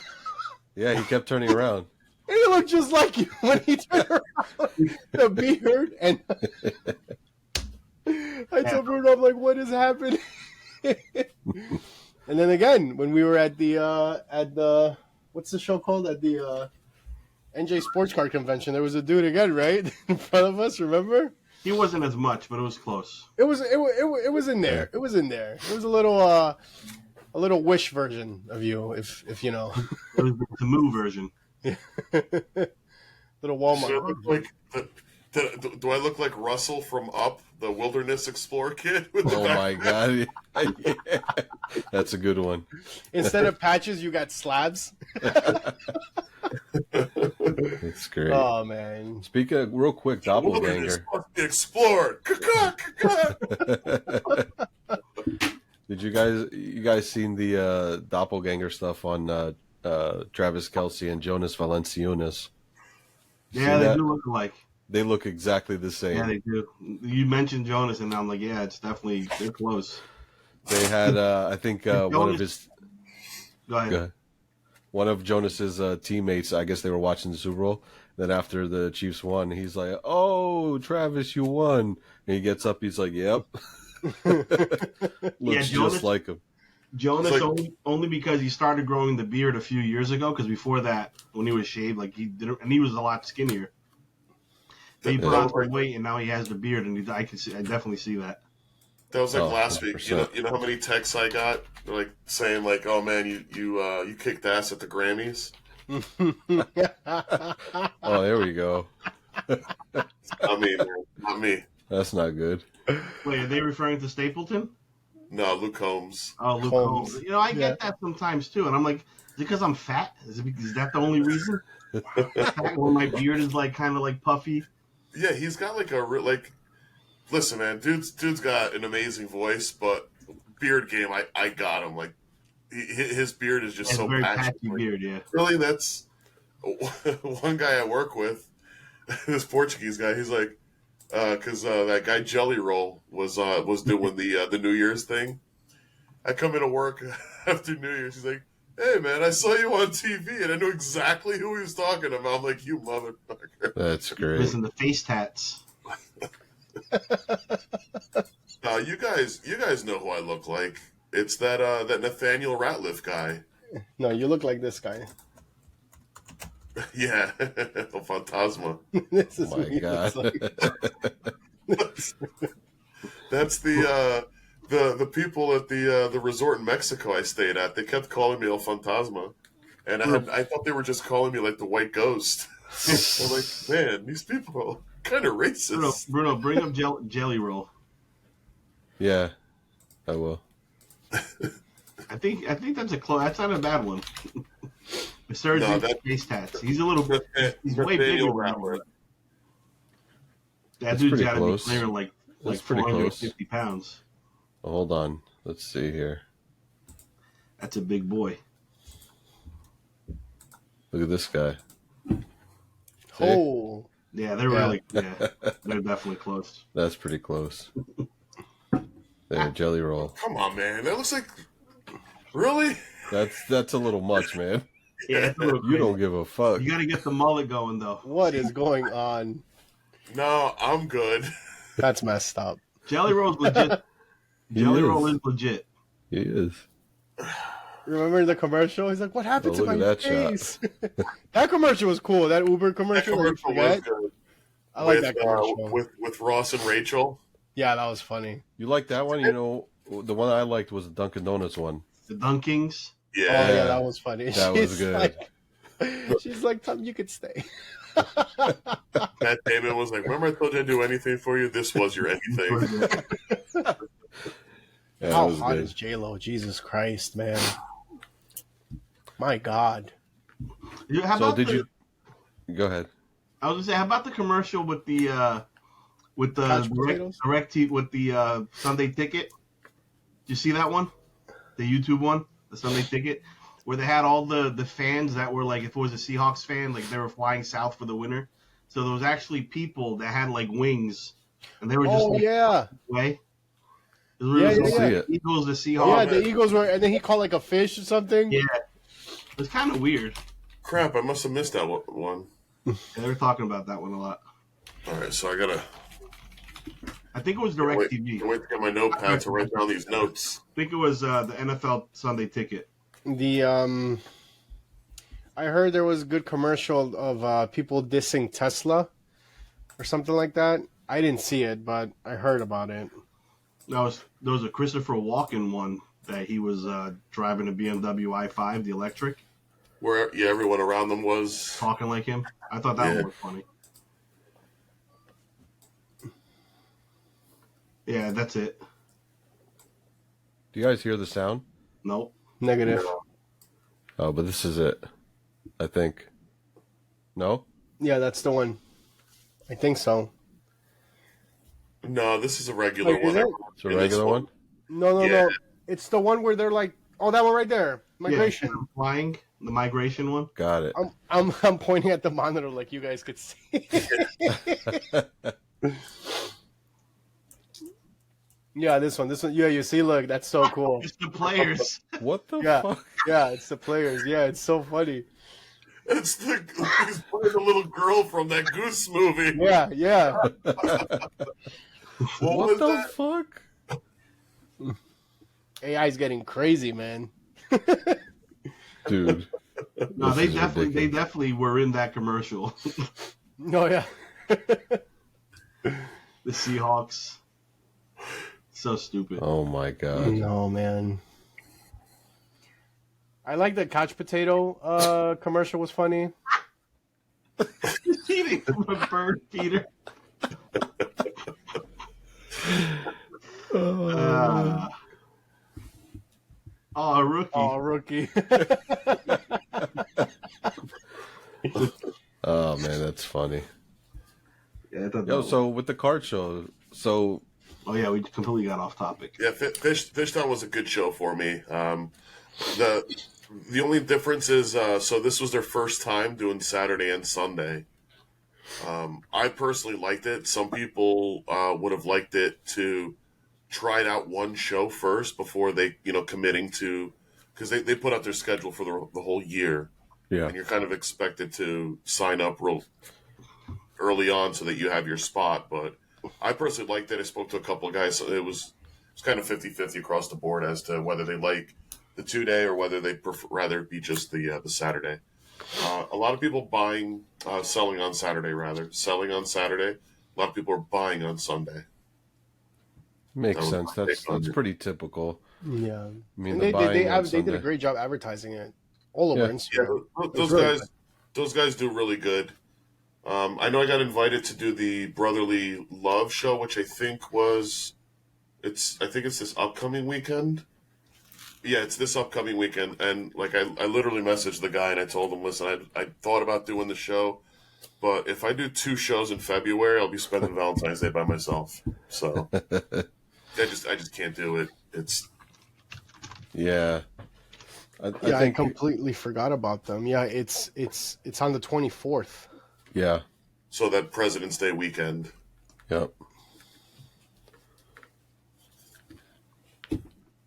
Yeah, he kept turning around. And he looked just like you when he turned around. The beard. And I told Bruno, I'm like, what is happening? And then again, when we were at the what's the show called? At the NJ Sports Card Convention, there was a dude again, right? In front of us, remember? He wasn't as much, but it was close. It was in there. It was in there. It was a little Wish version of you, if you know. It was the Tamu version. Little Walmart. Do I look like do I look like Russell from Up, the Wilderness Explorer kid? Oh my god, yeah. That's a good one. Instead of patches, you got slabs. It's great. Oh man! Speak of real quick, Wilderness doppelganger. must be explored. Did you guys seen the doppelganger stuff on Travis Kelce and Jonas Valanciunas? Yeah, they do look alike. They look exactly the same. Yeah, they do. You mentioned Jonas, and I'm like, yeah, it's definitely they're close. They had, I think, one of his. Go ahead. One of Jonas's teammates. I guess they were watching the Super Bowl. Then after the Chiefs won, he's like, "Oh, Travis, you won!" And he gets up. He's like, "Yep." Looks just like him. Jonas only because he started growing the beard a few years ago. Because before that, when he was shaved, like he didn't, and he was a lot skinnier. He put on some weight, and now he has the beard, and I definitely see that. That was like last 100%. week. You know how many texts I got, like saying like, "Oh man, you kicked ass at the Grammys." Oh, there we go. Not me, man. Not me. That's not good. Wait, are they referring to Stapleton? No, Luke Combs. Oh, Luke Combs. You know, I get that sometimes too, and I'm like, is it because I'm fat? Is that the only reason? When my beard is like kind of like puffy. Yeah, he's got like Listen, man, dude's got an amazing voice, but beard game, I got him. Like his beard is just so very patchy. patchy beard, yeah. Really, that's one guy I work with. This Portuguese guy, he's like, because that guy Jelly Roll was doing the New Year's thing. I come into work after New Year's. He's like, "Hey man, I saw you on TV," and I knew exactly who he was talking about. I'm like, "You motherfucker!" That's great. Listen, the face tats. You guys know who I look like. It's that Nathaniel Ratliff guy. No, you look like this guy. Yeah, the Phantasma. This is Oh my god. That's the people at the resort in Mexico I stayed at. They kept calling me El Fantasma, and I thought they were just calling me like the White Ghost. I'm like, man, these people are kind of racist. Bruno, bring up Jelly Roll. Yeah, I will. I think that's that's not a bad one. Serge face tats. He's a little bit. He's way bigger. That That's dude's pretty got to be close. clearing like That's pretty close. 450 pounds. Oh, hold on. Let's see here. That's a big boy. Look at this guy. See? Oh, Yeah, they're really. Yeah, they're definitely close. That's pretty close. There, Jelly Roll. Come on, man. That looks like really. That's a little much, man. Yeah, that's a little You crazy. don't give a fuck. You got to get the mullet going though. what is going on? No, I'm good. That's messed up. Jelly Roll's legit. He Jelly is. Roll is legit. He is. Remember the commercial? He's like, "What happened to Oh, my look at that face?" That commercial was cool. That Uber That commercial. commercial was good. I like that commercial. With Ross and Rachel. Yeah, that was funny. You like that one? You know, the one I liked was the Dunkin' Donuts one. The Dunkings. Oh Yeah. yeah, that was funny. That was good. She's like, "Tom, you could stay." Matt Damon was like, "Remember I told you I'd do anything for you? This was your anything." Yeah, that How was hot good. is J-Lo? Jesus Christ, man. My God. How So about did the- you? Go ahead. I was gonna say, how about the commercial with the Couch potatoes? with the Sunday Ticket? Did you see that one? The YouTube one, the Sunday Ticket, where they had all the fans that were like, if it was a Seahawks fan, like they were flying south for the winter. So there was actually people that had like wings, and they were just Oh like, yeah. way. Yeah, yeah. See it. Eagles, the Yeah, Seahawks. the Eagles were, and then he called like a fish or something. Yeah, it's kind of weird. Crap, I must have missed that one. Yeah, they were talking about that one a lot. All right, so I gotta I think it was wait DirecTV. to get my notepad to write down these notes. I think it was the NFL Sunday Ticket. The I heard there was a good commercial of people dissing Tesla or something like that. I didn't see it, but I heard about it. There was a Christopher Walken one that he was driving a BMW i5, the electric, Where everyone around them was. talking like him. I thought that one was funny. Yeah, that's it. Do you guys hear the sound? Nope. Negative. Oh, but this is it. I think. No? Yeah, that's the one. I think so. No, this is a regular Wait, is one. it? It's a regular one? No. Yeah. It's the one where they're like, oh, that one right there, migration. Yeah, flying, the migration one. Got it. I'm pointing at the monitor like you guys could see. Yeah, this one. Yeah, you see, look, that's so cool. It's the players. What the Yeah, fuck? yeah, it's the players. Yeah, it's so funny. He's playing the little girl from that Goose movie. Yeah. What What was the that? fuck? AI's getting crazy, man. Dude. No, This they is ridiculous. definitely were in that commercial. No, yeah. The Seahawks. So stupid. Oh my god. No, man. I like the couch potato commercial was funny. Eating from a bird feeder. Oh, rookie. Oh, rookie. Oh man, that's funny. Yeah, I thought Yo, that so with the card show, so oh yeah, we completely got off topic. Yeah, Fishtown was a good show for me. The only difference is, so this was their first time doing Saturday and Sunday. I personally liked it. Some people would have liked it to try it out one show first before they, committing to, because they put out their schedule for the whole year, yeah. and you're kind of expected to sign up real early on so that you have your spot. But I personally liked it. I spoke to a couple of guys. So it was kind of 50-50 across the board as to whether they like the 2-day or whether they rather be just the Saturday. A lot of people selling on Saturday rather. Selling on Saturday. A lot of people are buying on Sunday. Makes That sense. was That's pretty typical. Yeah. I mean, And the they buying on did a Sunday. great job advertising it all over Yeah. Instagram. Yeah, It's those really guys. Those guys do really good. I know I got invited to do the Brotherly Love show, which I think it's this upcoming weekend. Yeah, it's this upcoming weekend, and I literally messaged the guy and I told him, listen, I thought about doing the show, but if I do 2 shows in February, I'll be spending Valentine's Day by myself. So I just can't do it. It's Yeah. I I think completely forgot about them. Yeah, it's on the 24th. yeah. so that President's Day weekend. Yep.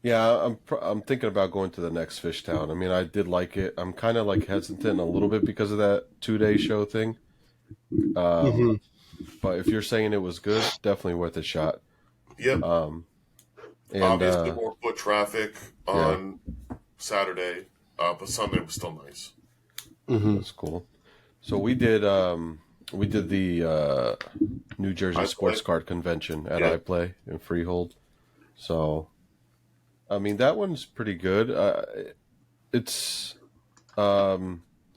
Yeah, I'm thinking about going to the next Fishtown. I mean, I did like it. I'm kind of hesitant a little bit because of that 2-day show thing. But if you're saying it was good, definitely worth a shot. Yep. And Obviously more foot traffic on Saturday, but Sunday was still nice. that's cool. So we did the New Jersey Sports Card Convention at iPlay in Freehold. So, I mean, that one's pretty good. It's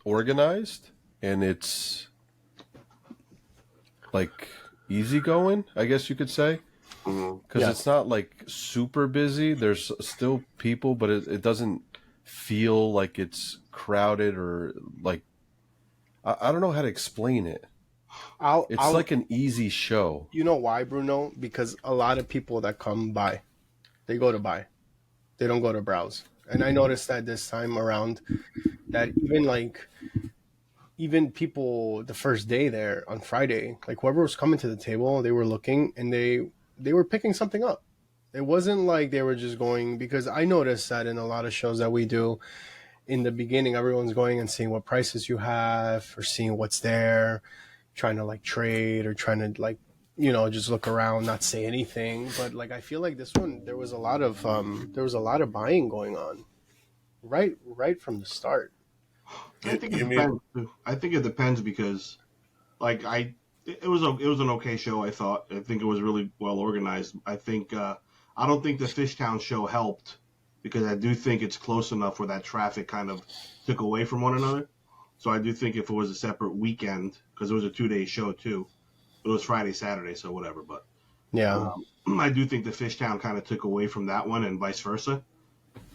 organized and it's easygoing, I guess you could say. Because it's not super busy. There's still people, but it doesn't feel like it's crowded or I don't know how to explain it. It's like an easy show. You know why, Bruno? Because a lot of people that come by, they go to buy. They don't go to browse. And I noticed that this time around, that even people the first day there on Friday, whoever was coming to the table, they were looking and they were picking something up. It wasn't like they were just going, because I noticed that in a lot of shows that we do, in the beginning, everyone's going and seeing what prices you have or seeing what's there, trying to like trade or trying to like, just look around, not say anything. But like, I feel like this one, there was a lot of buying going on right from the start. I think it depends. I think it depends because, like, it was an okay show. I thought. I think it was really well organized. I think I don't think the Fishtown show helped because I do think it's close enough where that traffic kind of took away from one another. So I do think if it was a separate weekend, because it was a 2-day show too, it was Friday, Saturday, so whatever. But yeah, I do think the Fishtown kind of took away from that one and vice versa.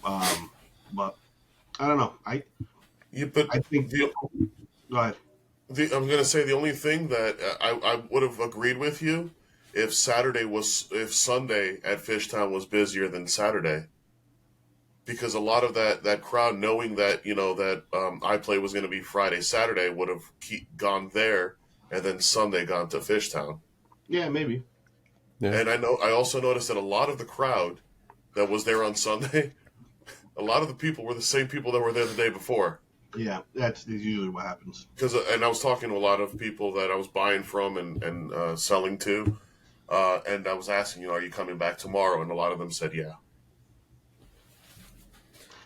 But I don't know. I think. Go ahead. I'm going to say the only thing that I would have agreed with you if Sunday at Fishtown was busier than Saturday, because a lot of that crowd, knowing that that iPlay was going to be Friday, Saturday, would have gone there, and then Sunday gone to Fishtown. Yeah, maybe. Yeah. And I also noticed that a lot of the crowd that was there on Sunday, a lot of the people were the same people that were there the day before. Yeah, that's usually what happens. And I was talking to a lot of people that I was buying from and selling to, and I was asking, are you coming back tomorrow? And a lot of them said, yeah.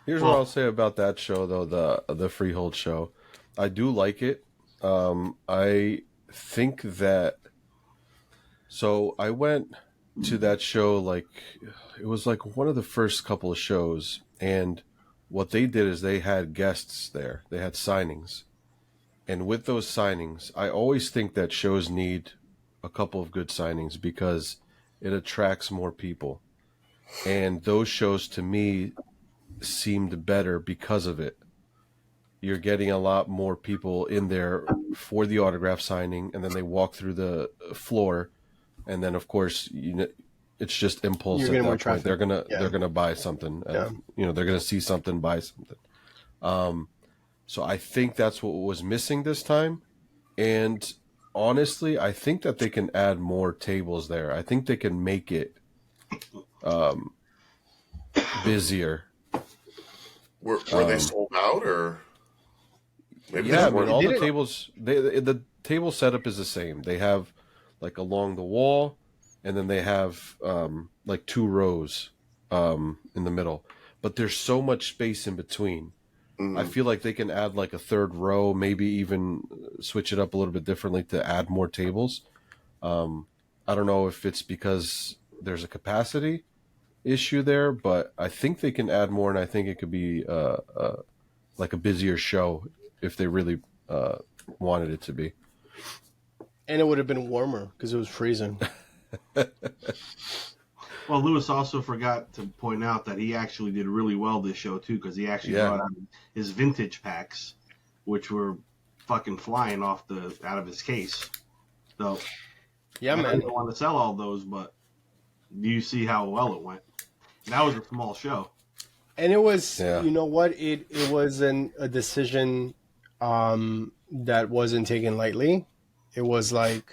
Here's what I'll say about that show, though, the Freehold show. I do like it. I think that... So I went to that show, like, it was like one of the first couple of shows, and what they did is they had guests there. They had signings. And with those signings, I always think that shows need a couple of good signings because it attracts more people. And those shows, to me, seemed better because of it. You're getting a lot more people in there for the autograph signing, and then they walk through the floor, and then, of course, it's just impulse at that point. They're gonna buy something. Yeah. They're gonna see something, buy something. So I think that's what was missing this time. And honestly, I think that they can add more tables there. I think they can make it busier. Were they sold out, or maybe yeah? I mean, all the tables. The table setup is the same. They have like along the wall. And then they have like 2 rows in the middle. But there's so much space in between. Mm-hmm. I feel like they can add like a 3rd row, maybe even switch it up a little bit differently to add more tables. I don't know if it's because there's a capacity issue there, but I think they can add more, and I think it could be like a busier show if they really wanted it to be. And it would have been warmer because it was freezing. Well, Lewis also forgot to point out that he actually did really well this show too, because he actually brought out his vintage packs, which were fucking flying out of his case. So, yeah, man, I don't want to sell all those, but do you see how well it went? That was a small show, and it was. You know what? It wasn't a decision that wasn't taken lightly. It was like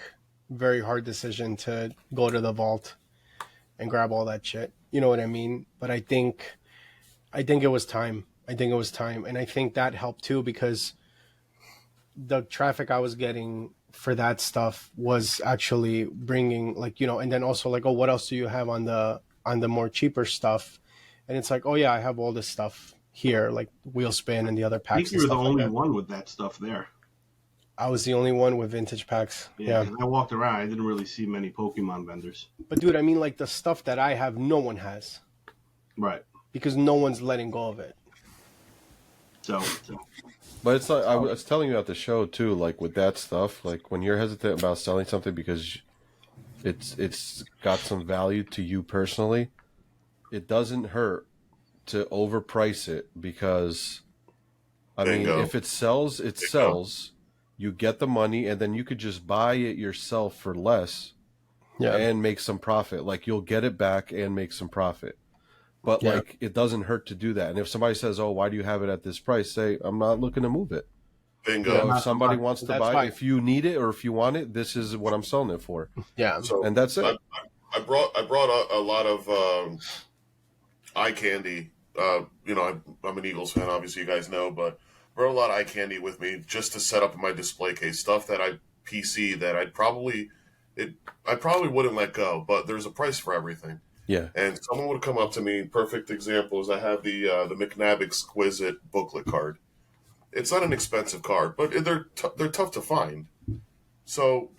very hard decision to go to the vault and grab all that shit. You know what I mean? But I think it was time. And I think that helped too, because the traffic I was getting for that stuff was actually bringing and then also like, oh, what else do you have on the more cheaper stuff? And it's like, oh yeah, I have all this stuff here, like wheel spin and the other packs. I think you were the only one with that stuff there. I was the only one with vintage packs. Yeah. I walked around. I didn't really see many Pokemon vendors. But dude, I mean, like the stuff that I have, no one has. Right. Because no one's letting go of it. So. But it's like I was telling you at the show too. Like with that stuff, like when you're hesitant about selling something because it's got some value to you personally, it doesn't hurt to overprice it because, I mean, if it sells, it sells. You get the money, and then you could just buy it yourself for less and make some profit. Like, you'll get it back and make some profit. But, like, it doesn't hurt to do that. And if somebody says, oh, why do you have it at this price? Say, I'm not looking to move it. Bingo. If somebody wants to buy it, if you need it or if you want it, this is what I'm selling it for. Yeah. So and that's it. brought a lot of eye candy. I'm an Eagles fan, obviously you guys know, but brought a lot of eye candy with me just to set up in my display case. Stuff that I PC that I probably wouldn't let go, but there's a price for everything. Yeah. And someone would come up to me. Perfect example is I have the McNabb Exquisite booklet card. It's not an expensive card, but they're tough to find. So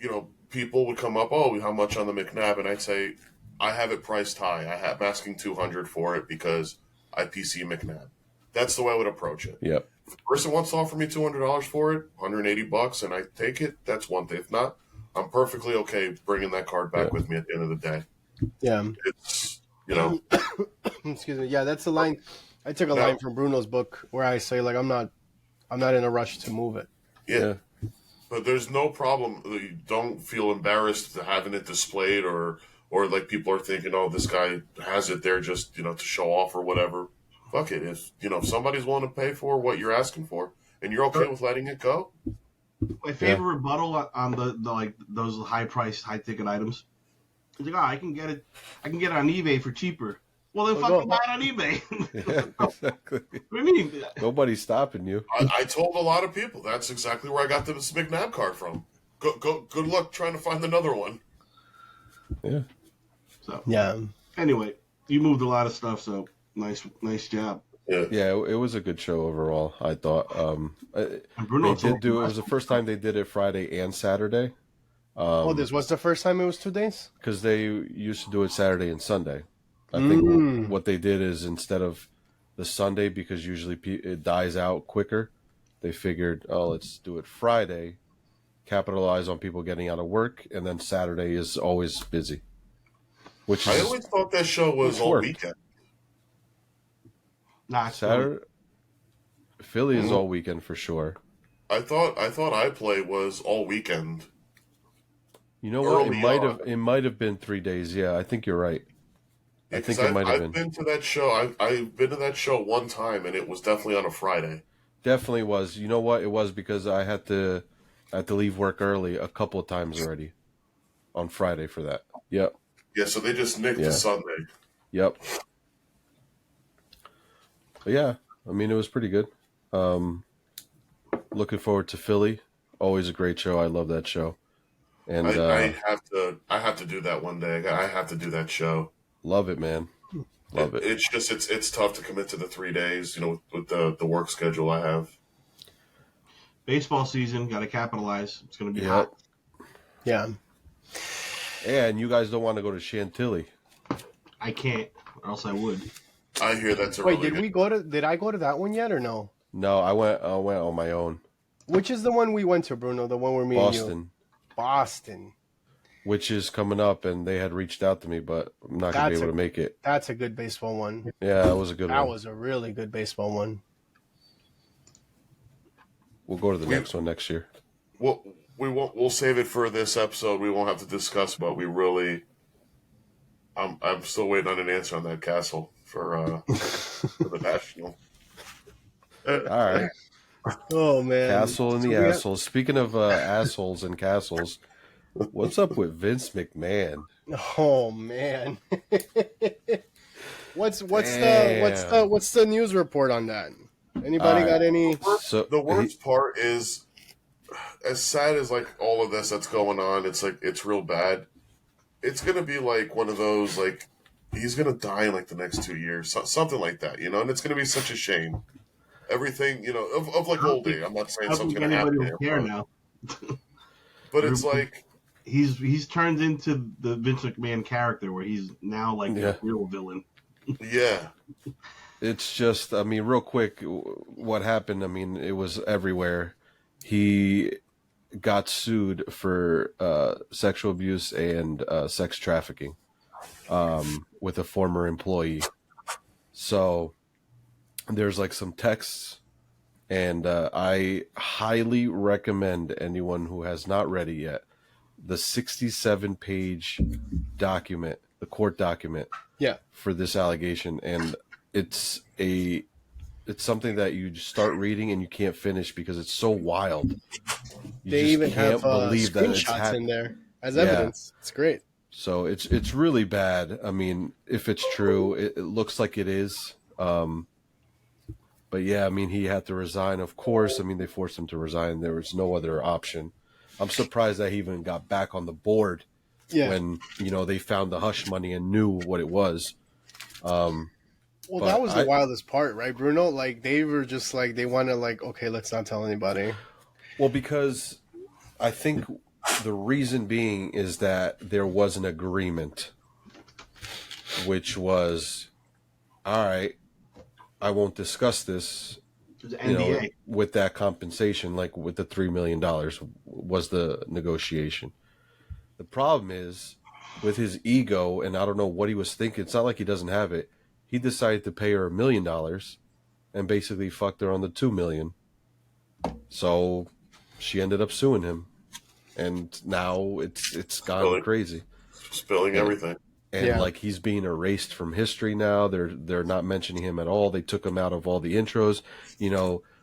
people would come up, oh, how much on the McNabb? And I'd say, I have it priced high. I'm asking $200 for it because I PC McNabb. That's the way I would approach it. Yep. If the person wants to offer me $200 for it, $180, and I take it, that's one thing. If not, I'm perfectly okay bringing that card back with me at the end of the day. Yeah. It's, Excuse me. Yeah, that's the line. I took a line from Bruno's book where I say, like, I'm not in a rush to move it. Yeah. But there's no problem. You don't feel embarrassed having it displayed or like people are thinking, oh, this guy has it there just, to show off or whatever. Fuck it. If somebody's willing to pay for what you're asking for and you're okay with letting it go. My favorite rebuttal on the like those high priced, high ticket items. It's like, I can get it on eBay for cheaper. Well, then fucking buy it on eBay. Yeah, exactly. What do you mean? Nobody's stopping you. I told a lot of people that's exactly where I got this McNabb card from. Good luck trying to find another one. Yeah. So Yeah. Anyway, you moved a lot of stuff, so nice job. Yeah, it was a good show overall, I thought. And Bruno they did do it was the first time they did it Friday and Saturday. This was the first time it was 2 days? Because they used to do it Saturday and Sunday. I think what they did is instead of the Sunday, because usually it dies out quicker, they figured, let's do it Friday, capitalize on people getting out of work, and then Saturday is always busy. I always thought that show was all weekend. Nah, Saturday. Philly is all weekend for sure. I thought iPlay was all weekend. You know what? It might have been 3 days. Yeah, I think you're right. I think it might have been. I've been to that show. I've been to that show one time, and it was definitely on a Friday. Definitely was. You know what? It was because I had to leave work early a couple of times already on Friday for that. Yep. Yeah, so they just nicked the Sunday. Yep. But yeah, I mean, it was pretty good. Looking forward to Philly. Always a great show. I love that show. And I have to do that one day. I have to do that show. Love it, man. Love it. It's just it's tough to commit to the 3 days, with the work schedule I have. Baseball season, got to capitalize. It's going to be hot. Yeah. And you guys don't want to go to Chantilly. I can't, or else I would. I hear that's a Wait, really did I go to that one yet or no? No, I went on my own. Which is the one we went to, Bruno? The one where me and you? Boston. Which is coming up, and they had reached out to me, but I'm not going to be able to make it. That's a good baseball one. Yeah, that was a good one. That was a really good baseball one. We'll go to the next one next year. Well, we'll save it for this episode. We won't have to discuss, but we really... I'm still waiting on an answer on that Castle for the National. All right. Oh, man. Castle and the assholes. Speaking of assholes and castles, what's up with Vince McMahon? Oh, man. What's the news report on that? Anybody got any? The worst part is, as sad as like all of this that's going on, it's real bad. It's gonna be like one of those like he's gonna die in like the next 2 years, something like that, and it's gonna be such a shame. Everything, of like old age. I'm not saying something's gonna happen to him now, but it's like he's turned into the Vince McMahon character where he's now like a real villain. Yeah. It's just, I mean, real quick, what happened, I mean, it was everywhere. He got sued for sexual abuse and sex trafficking with a former employee. So there's like some texts, and I highly recommend anyone who has not read it yet, the 67-page document, the court document for this allegation. And it's something that you start reading and you can't finish because it's so wild. They even have screenshots in there as evidence. It's great. So it's really bad. I mean, if it's true, it looks like it is. But yeah, I mean, he had to resign, of course. I mean, they forced him to resign. There was no other option. I'm surprised that he even got back on the board when, they found the hush money and knew what it was. Well, that was the wildest part, right, Bruno? Like, they were just like, they want to, like, okay, let's not tell anybody. Well, because I think the reason being is that there was an agreement, which was, all right, I won't discuss this, with that compensation, like with the $3 million was the negotiation. The problem is with his ego, and I don't know what he was thinking. It's not like he doesn't have it. He decided to pay her $1 million and basically fucked her on the $2 million. So she ended up suing him. And now it's gone crazy. Spilling everything. And like he's being erased from history now. They're not mentioning him at all. They took him out of all the intros.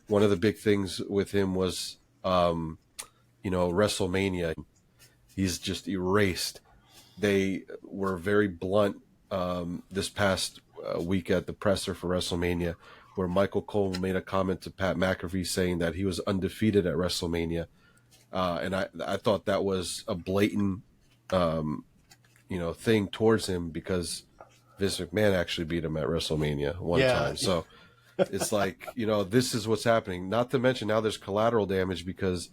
One of the big things with him was WrestleMania. He's just erased. They were very blunt this past week at the presser for WrestleMania, where Michael Cole made a comment to Pat McAfee saying that he was undefeated at WrestleMania. And I thought that was a blatant, thing towards him because Vince McMahon actually beat him at WrestleMania one time. So it's like, this is what's happening. Not to mention now there's collateral damage because,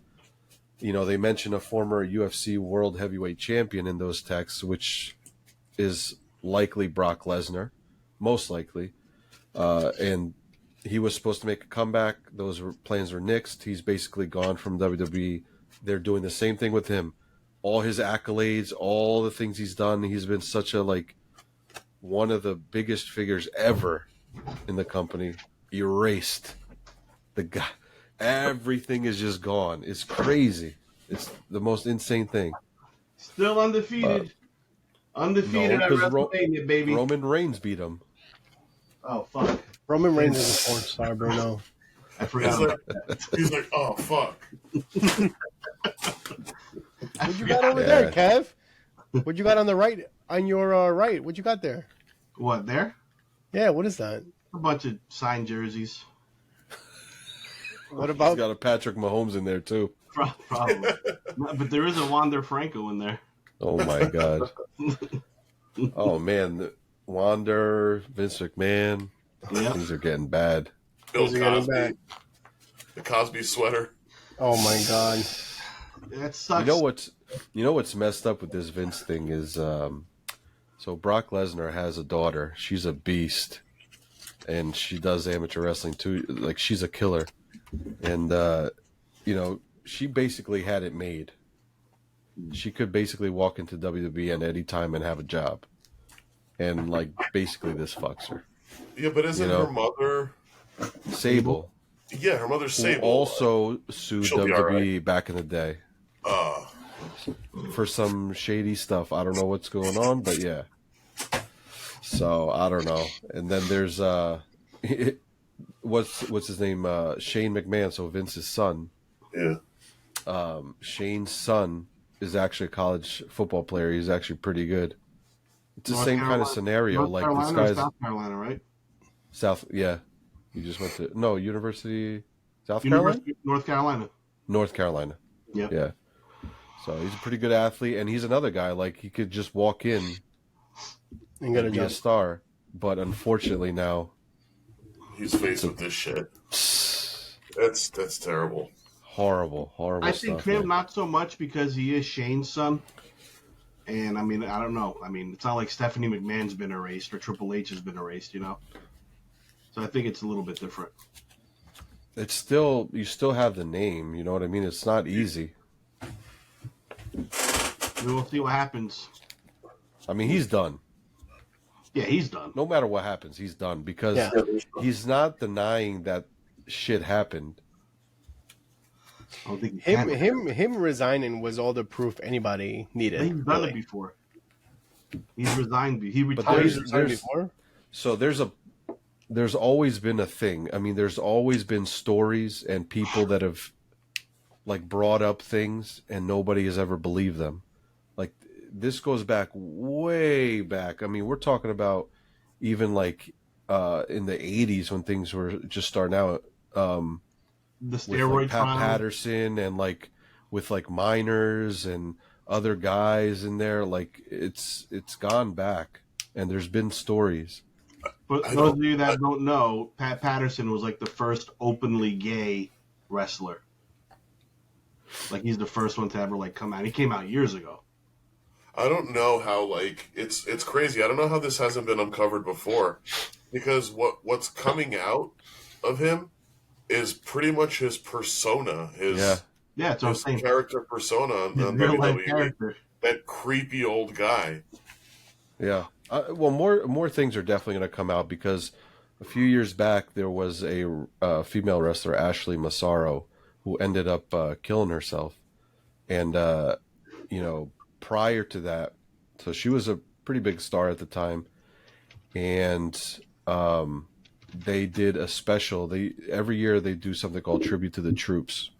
they mention a former UFC World Heavyweight Champion in those texts, which is likely Brock Lesnar, most likely. And he was supposed to make a comeback. Those plans were nixed. He's basically gone from WWE. They're doing the same thing with him. All his accolades, all the things he's done. He's been such a, one of the biggest figures ever in the company. Erased. The guy, everything is just gone. It's crazy. It's the most insane thing. Still undefeated. Undefeated at WrestleMania, baby. Roman Reigns beat him. Oh, fuck. Roman Reigns is a porn star, Bruno. I forgot. He's like, oh, fuck. What you got over there, Kev? What you got on the right? On your right? What you got there? What, there? Yeah, what is that? A bunch of signed jerseys. What about? He's got a Patrick Mahomes in there too. Probably. But there is a Wander Franco in there. Oh my god. Oh man, Wander, Vince McMahon. Yeah. Things are getting bad. Bill Cosby. The Cosby sweater. Oh my god. That sucks. You know what's messed up with this Vince thing is so Brock Lesnar has a daughter. She's a beast. And she does amateur wrestling too. Like she's a killer. And she basically had it made. She could basically walk into WWE at any time and have a job. And basically this fucks her. Yeah, but isn't her mother Sable? Yeah, her mother's Sable. Who also sued WWE back in the day. For some shady stuff. I don't know what's going on, but yeah. So I don't know. And then there's what's his name? Shane McMahon, so Vince's son. Yeah. Shane's son is actually a college football player. He's actually pretty good. It's the same kind of scenario. North Carolina, this guy's South Carolina, right? Yeah. He just went to University South Carolina? North Carolina. North Carolina. Yep. Yeah. So he's a pretty good athlete, and he's another guy. He could just walk in and be a star. But unfortunately now he's faced with this shit. That's terrible. Horrible I stuff. think him not so much because he is Shane's son. And I mean, I don't know. I mean, it's not like Stephanie McMahon's been erased or Triple H has been erased, So I think it's a little bit different. It's still, you still have the name, you know what I mean? It's not easy. We'll see what happens. I mean, he's done. Yeah, he's done. No matter what happens, he's done because he's not denying that shit happened. I don't think him resigning was all the proof anybody needed. He's done it before. He's resigned. He But retired before. So there's always been a thing. I mean, there's always been stories and people that have brought up things and nobody has ever believed them. this goes back way back. I mean, we're talking about even like in the 80s when things were just starting out. The With steroid like Pat trial. Patterson and like with like minors and other guys in there. Like it's gone back, and there's been stories. For those of you that don't know, Pat Patterson was like the first openly gay wrestler. Like he's the first one to ever like come out. He came out years ago. I don't know how, like, it's crazy. I don't know how this hasn't been uncovered before, because what's coming out of him is pretty much his persona, Yeah. Yeah, it's what I'm his saying. character persona on His real life WWE. character. That creepy old guy. Yeah. Well, more things are definitely going to come out because a few years back there was a female wrestler, Ashley Massaro, who ended up killing herself, and you know, prior to that, so she was a pretty big star at the time, and they did a special. Every year they do something called Tribute to the Troops,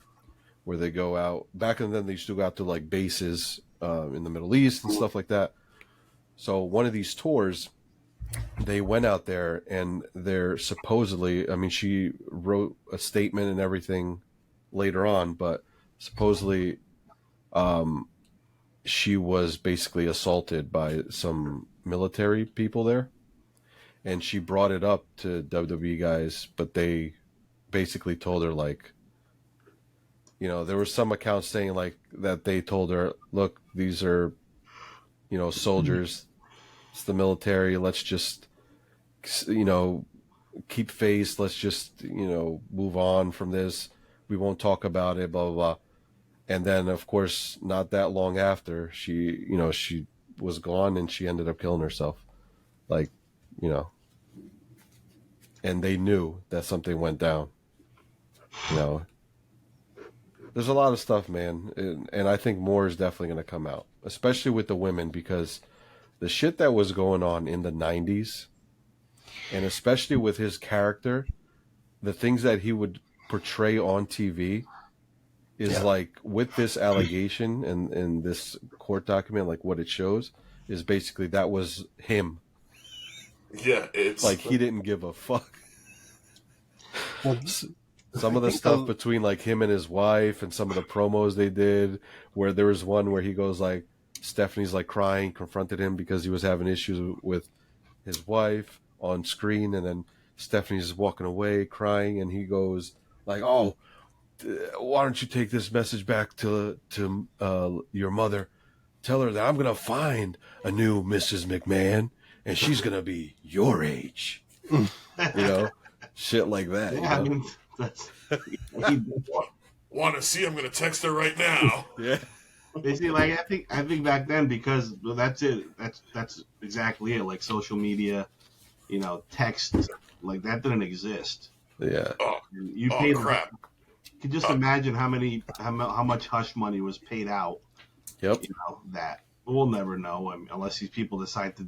where they go out. Back then they used to go out to like bases in the Middle East and stuff like that. So one of these tours, they went out there and they're supposedly, I mean, she wrote a statement and everything later on, but supposedly she was basically assaulted by some military people there. And she brought it up to WWE guys, but they basically told her, like, you know, there were some accounts saying like that they told her, look, these are, you know, soldiers. It's the military. Let's just, you know, keep face. Let's just, you know, move on from this. We won't talk about it, blah, blah, blah. And then, of course, not that long after, she, you know, she was gone and she ended up killing herself. Like, you know, and they knew that something went down. You know, there's a lot of stuff, man. And I think more is definitely going to come out, especially with the women, because the shit that was going on in the 90s, and especially with his character, the things that he would portray on TV is like, with this allegation and this court document, like what it shows is basically that was him. Yeah, it's Like he didn't give a fuck. Some of the stuff between like him and his wife and some of the promos they did, where there was one where he goes like, Stephanie's like crying, confronted him because he was having issues with his wife on screen, and then Stephanie's walking away crying, and he goes like, "Oh, why don't you take this message back to your mother? Tell her that I'm gonna find a new Mrs. McMahon, and she's gonna be your age." You know, shit like that. Yeah, You know? I mean, that's want to see. I'm going to text her right now. Yeah. you see, like I think back then, because that's it. That's exactly it. Like social media, you know, text, like that didn't exist. Yeah. You Oh paid. crap! You can just imagine how much hush money was paid out. Yep. You know that we'll never know, unless these people decide to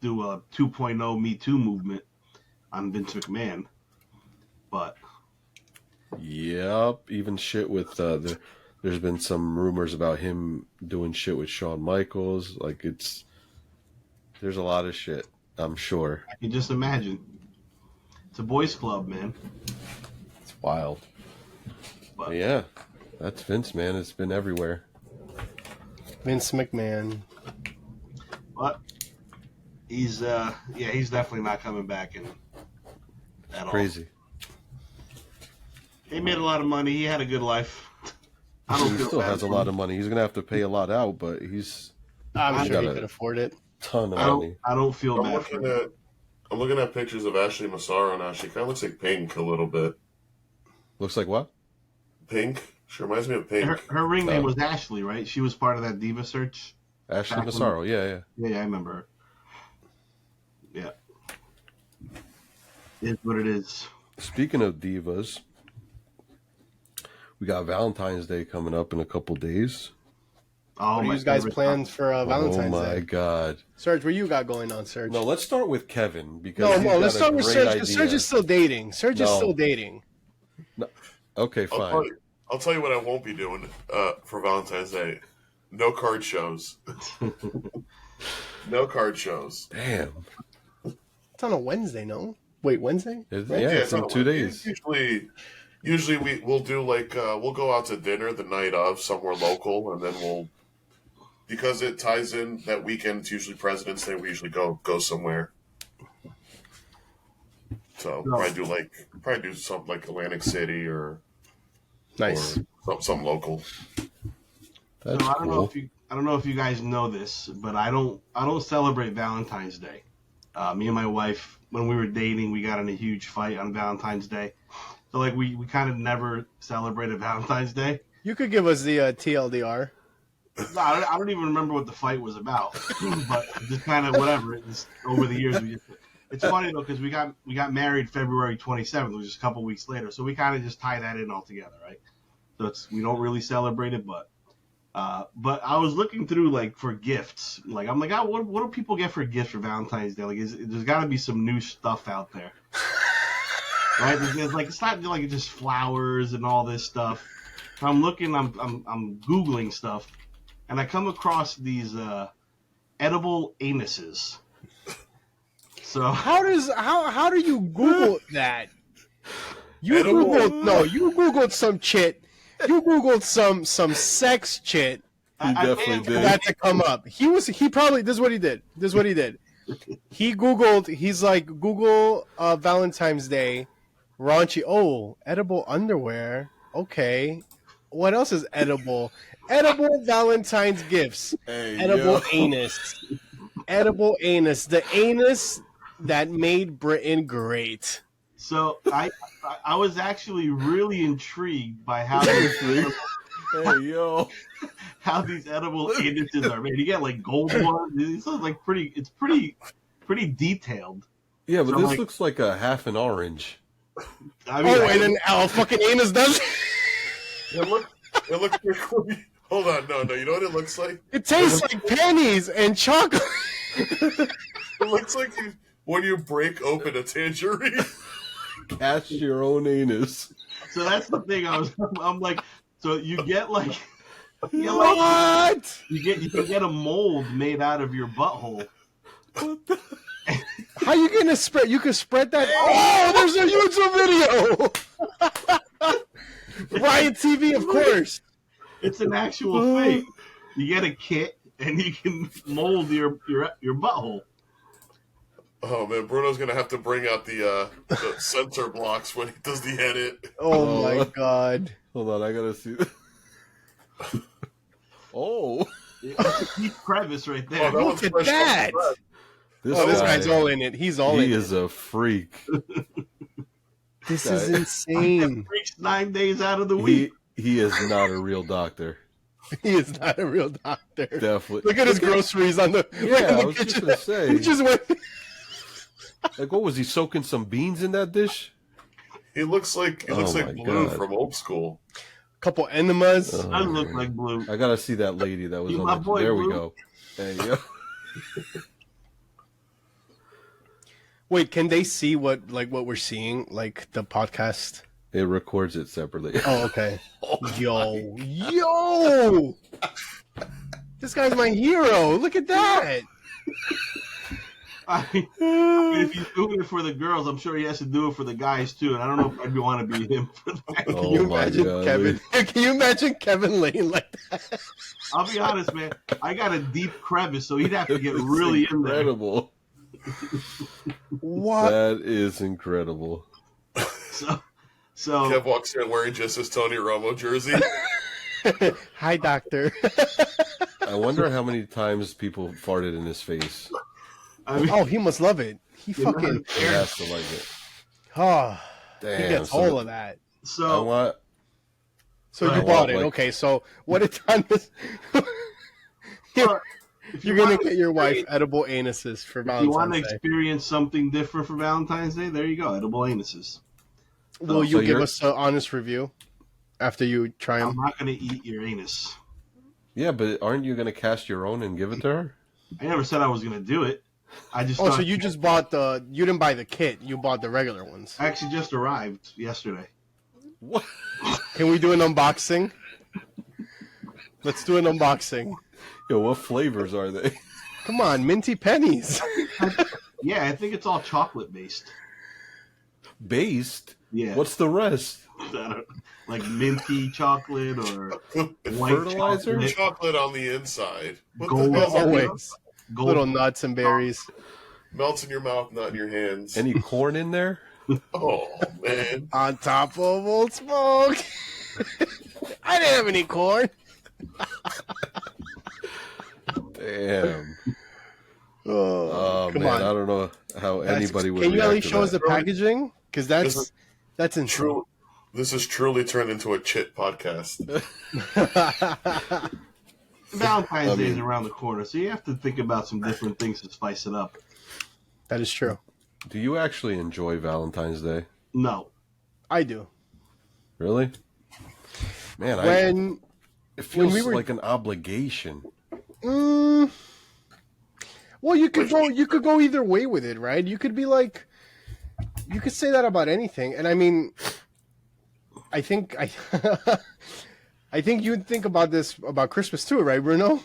do a 2.0 Me Too movement on Vince McMahon. But Yep. Even shit with there's been some rumors about him doing shit with Shawn Michaels. Like there's a lot of shit, I'm sure. I can just imagine. It's a boys' club, man. It's wild. But yeah, that's Vince, man. It's been everywhere. Vince McMahon. But he's he's definitely not coming back at all. Crazy. He made a lot of money. He had a good life. I He don't feel still bad has a for lot him. of money. He's gonna have to pay a lot out, but he's I'm sure he got could a afford it. ton of I money. don't feel I'm bad for looking him. at I'm looking at pictures of Ashley Massaro now. She kind of looks like Pink a little bit. Looks like what? Pink. She reminds me of Pink. Her ring name was Ashley, right? She was part of that Diva search. Ashley Back Massaro. Yeah. Yeah, I remember her. Yeah. It's what it is. Speaking of divas, we got Valentine's Day coming up in a couple days. Oh, What are my you guys' favorite plans for Valentine's Oh my Day? god. Serge, what you got going on, Serge? No, let's start with Kevin because No, he's no, got let's a start with great Serge, idea. because Serge is still dating. Serge is No. still dating. Okay, fine. I'll tell you what I won't be doing for Valentine's Day. No card shows. No card shows. Damn. It's on a Wednesday, no? Wait, Wednesday? Yeah, Right? it's in 2 days. Usually we'll do like we'll go out to dinner the night of somewhere local, and then because it ties in that weekend. It's usually President's Day. We usually go somewhere. So probably do something like Atlantic City or Nice. or something local. That's I cool. don't know if you guys know this, but I don't celebrate Valentine's Day. Me and my wife, when we were dating, we got in a huge fight on Valentine's Day. So like we kind of never celebrated Valentine's Day. You could give us the TLDR. No, I don't even remember what the fight was about, but just kind of whatever. It's, over the years, it's funny though because we got married February 27th, which is a couple weeks later. So we kind of just tie that in all together, right? So we don't really celebrate it, but I was looking through like for gifts. Like I'm like, what do people get for gifts for Valentine's Day? Like, there's got to be some new stuff out there, right? There's like it's not like just flowers and all this stuff. So I'm looking, I'm googling stuff, and I come across these edible anuses. So How do you Google that? You Edible? Googled some chit. You Googled some sex chit. He definitely For did. that to come up. He probably this is what he did. He Googled, he's like, Google Valentine's Day raunchy. Oh, edible underwear. Okay. What else is edible? Edible Valentine's gifts. Hey, Edible yo. anus. Edible anus. The anus that made Britain great. So I was actually really intrigued by how Hey, yo. how these edible anuses are made. You get like gold ones. This is like it's pretty detailed. Yeah, but So, this like- looks like a half an orange. I mean, And then fucking anus does it. It looks pretty cool. Hold on, no, you know what it looks like? It tastes like pennies and chocolate. It looks like when you break open a tangerine. Cast your own anus. so that's the thing. I'm like, so you get like What? you can get a mold made out of your butthole. How you gonna spread? You can spread that. Oh, there's a YouTube video. Riot TV, of course. It's an actual thing. You get a kit and you can mold your butthole. Oh man, Bruno's gonna have to bring out the sensor blocks when he does the edit. Oh my god. Hold on, I gotta see. Oh, It's a deep crevice right there. Oh, that Look one's at fresh off the that. press. This guy's all in it. He's all in he it. is a freak. This guy. is insane. Freaks 9 days out of the week. He is not a real doctor. He is not a real doctor. Definitely. Look at his groceries on the, Yeah, right in I the was just kitchen. gonna say. He just went. Like, what was he soaking some beans in that dish? He looks like Oh Blue my God. from Old School. Couple enemas. Oh, Doesn't look man. like blue. I gotta see that lady that was You on my the. boy, There we Blue. go. Hey, yo. Wait, can they see what we're seeing, like the podcast? It records it separately. Oh, okay. Yo! This guy's my hero. Look at that. I mean, if he's doing it for the girls, I'm sure he has to do it for the guys too. And I don't know if I'd want to be him for that. Oh, Can you my imagine God, Kevin? Can you imagine Kevin Lane like that? I'll be honest, man. I got a deep crevice, so he'd have to get It's really in there. incredible. What? That is incredible. So Kev walks in wearing just his Tony Romo jersey. Hi, doctor. I wonder how many times people farted in his face. I mean, Oh, he must love it. He fucking. He has to like it. Oh, Damn. he gets so all of that. I so want. So you Right. bought it. Like- Okay, so what it done is. if You're you gonna wanna get your wife experience- edible anuses for If you want to Valentine's Day. experience something different for Valentine's Day, there you go. Edible anuses. Will So you give you're- us an honest review after you try I'm them? not going to eat your anus. Yeah, but aren't you gonna cast your own and give it to her? I never said I was going to do it. I just Oh, thought so you just bought the? You didn't buy the kit. You bought the regular ones. I actually just arrived yesterday. What? Can we do an unboxing? Let's do an unboxing. Yo, what flavors are they? Come on, minty pennies. Yeah, I think it's all chocolate based. Based? Yeah. What's the rest? Like minty chocolate or white Fertilizer? chocolate. Chocolate on the inside. What Gold. the hell's that? Always. Gold. Little nuts and berries. Melts in your mouth, not in your hands. Any corn in there? Oh, man. On top of Old Smoke. I didn't have any corn. Damn. Oh, come man, on. I don't know how anybody would. Can you at react least to show us that. the packaging? Because that's insane. True. This has truly turned into a Chit podcast. Valentine's Day is around the corner, so you have to think about some different things to spice it up. That is true. Do you actually enjoy Valentine's Day? No. I do. Really? Man, it feels we were- like an obligation. Well, you could go either way with it, right? You could be like, you could say that about anything, and I mean, I think I think you'd think about this about Christmas too, right, Bruno?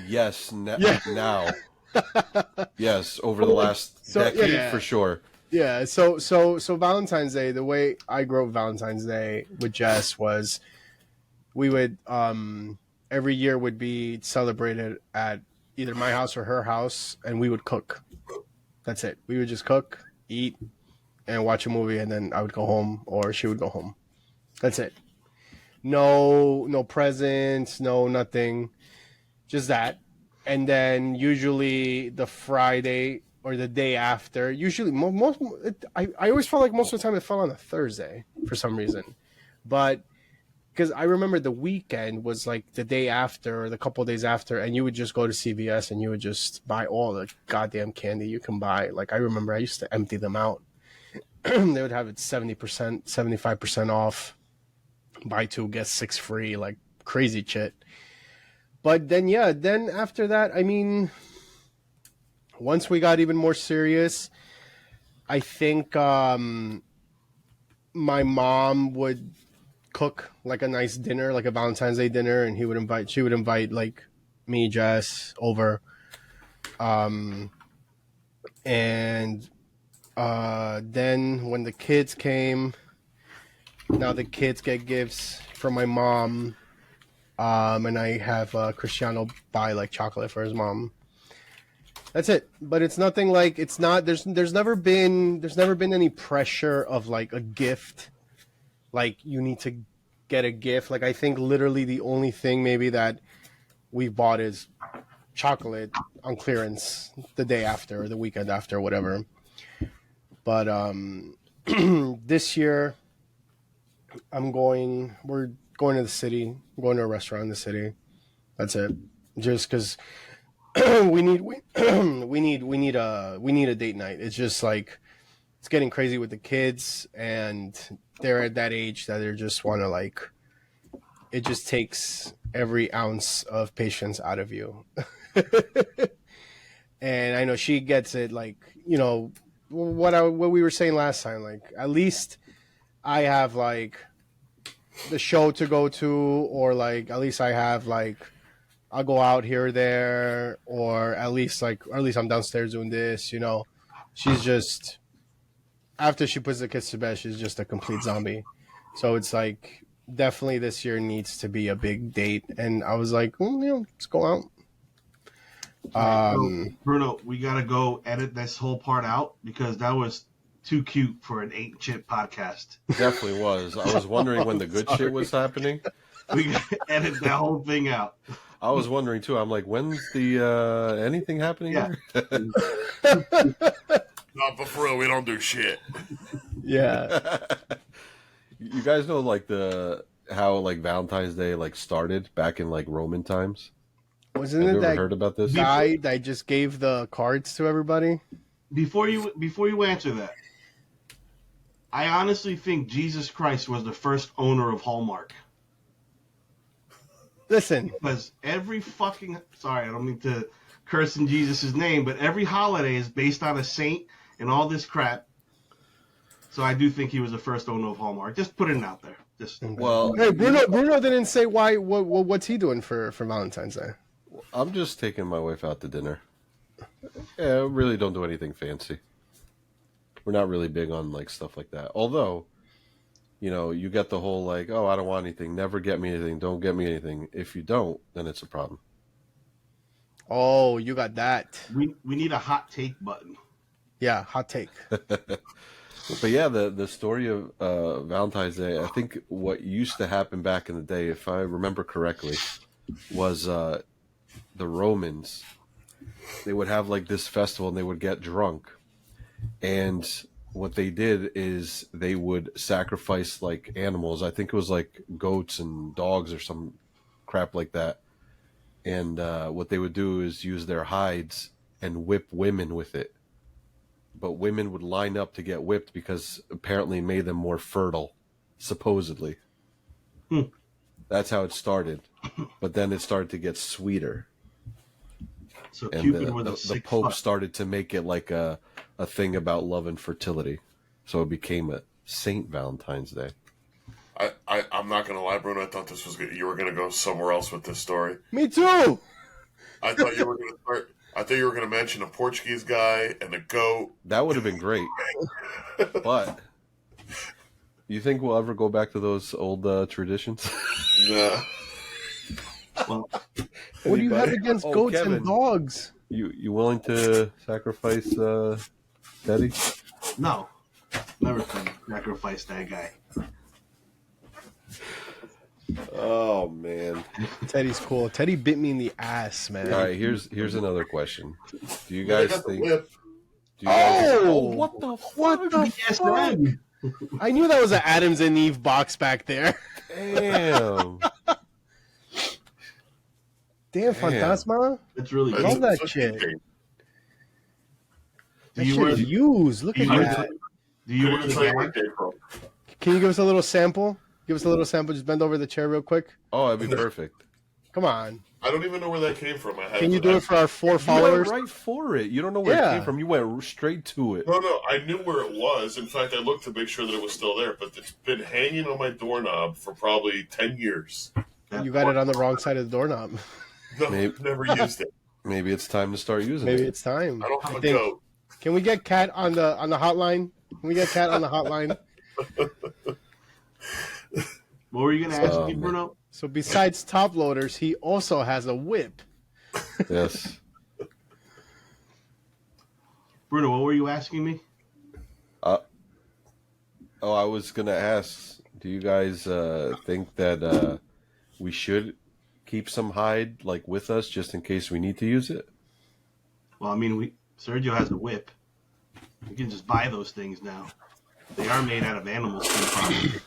Yes, Yeah. now. Yes, over the last decade, yeah. for sure. Yeah. So Valentine's Day, the way I grew up Valentine's Day with Jess was, we would every year would be celebrated at either my house or her house, and we would cook. That's it. We would just cook, eat, and watch a movie, and then I would go home or she would go home. That's it. No presents, no nothing. Just that. And then usually the Friday or the day after, usually I always felt like most of the time it fell on a Thursday for some reason. But because I remember the weekend was like the day after or the couple of days after, and you would just go to CVS and you would just buy all the goddamn candy you can buy. Like I remember I used to empty them out. They would have it 70%, 75% off. Buy 2, get 6 free, like crazy shit. But then, then after that, I mean, once we got even more serious, I think my mom would cook like a nice dinner, like a Valentine's Day dinner, and she would invite like me, Jess, over. And then when the kids came, now the kids get gifts from my mom. And I have Cristiano buy like chocolate for his mom. That's it. But it's nothing like, it's not, there's never been any pressure of like a gift. Like you need to get a gift. Like I think literally the only thing maybe that we've bought is chocolate on clearance the day after or the weekend after, whatever. But this year we're going to the city. I'm going to a restaurant in the city. That's it. Just because we need a date night. It's just like it's getting crazy with the kids, and they're at that age that they just want to like. It just takes every ounce of patience out of you. And I know she gets it. Like what we were saying last time. Like at least I have like the show to go to, or like at least I have like I'll go out here or there, or at least I'm downstairs doing this. She's just, after she puts the kids to bed, she's just a complete zombie. So it's like definitely this year needs to be a big date, and I was like, let's go out. So, Bruno, we gotta go edit this whole part out because that was too cute for an 8 Chit podcast. Definitely was. I was wondering when the good shit was happening. We gotta edit that whole thing out. I was wondering too. I'm like, when's the anything happening Yeah. here? Not for real, we don't do shit. Yeah. You guys know like how like Valentine's Day like started back in like Roman times? Wasn't Have it you ever that heard about this? guy that just gave the cards to everybody? Before you answer that, I honestly think Jesus Christ was the first owner of Hallmark. Listen, Because every fucking, sorry, I don't mean to curse in Jesus' name, but every holiday is based on a saint and all this crap. So I do think he was the first owner of Hallmark. Just putting it out there. Just Well, Hey, Bruno didn't say why. What's he doing for Valentine's Day? I'm just taking my wife out to dinner. Yeah, I really don't do anything fancy. We're not really big on like stuff like that. Although, you get the whole like, oh, I don't want anything. Never get me anything. Don't get me anything. If you don't, then it's a problem. Oh, you got that. we need a hot take button. Yeah, hot take. But yeah, the story of Valentine's Day, I think what used to happen back in the day, if I remember correctly, was the Romans. They would have like this festival and they would get drunk. And what they did is they would sacrifice like animals. I think it was like goats and dogs or some crap like that. And what they would do is use their hides and whip women with it. But women would line up to get whipped because apparently it made them more fertile, supposedly. That's how it started. But then it started to get sweeter. So And Cupid with a the sick Pope fuck. started to make it like a thing about love and fertility. So it became a Saint Valentine's Day. I'm not gonna lie, Bruno. I thought this was you were gonna go somewhere else with this story. Me too. I thought you were gonna start. I thought you were gonna mention a Portuguese guy and a goat. That would have been great. But you think we'll ever go back to those old traditions? Nah. Well, What do you have against goats Kevin. and dogs? You willing to sacrifice Teddy? no, never can sacrifice that guy. Oh man! Teddy's cool. Teddy bit me in the ass, man. All right, here's another question. Do you They guys got the think? whip. Do you guys, Oh! what the What the Yes, fuck? man. I knew that was an Adams and Eve box back there. damn? Damn, Fantasma. It's really That's good. Love that such a shit. game. That Do you shit wear is the- used. Look do at you wear that. Do you Couldn't wear even the tell you where gag? it came from. Can you give us a little sample? Give us a little sample. Just bend over the chair real quick. Oh, that'd be perfect. Come on. I don't even know where that came from. Can you do it for our 4 You went followers? right for it. You don't know where Yeah. it came from. You went straight to it. No, I knew where it was. In fact, I looked to make sure that it was still there, but it's been hanging on my doorknob for probably 10 years. You got it on the wrong side of the doorknob. No, Maybe- never used it. Maybe it's time to start using Maybe it. it's time. I don't have a think- goat. Can we get Cat on the hotline? Can we get Cat on the hotline? What were you going to ask Oh, me, man. Bruno? So besides top loaders, he also has a whip. Yes. Bruno, what were you asking me? Oh, I was gonna ask. Do you guys think that we should keep some hide like with us just in case we need to use it? Well, I mean, Sergio has a whip. We can just buy those things now. They are made out of animal skin.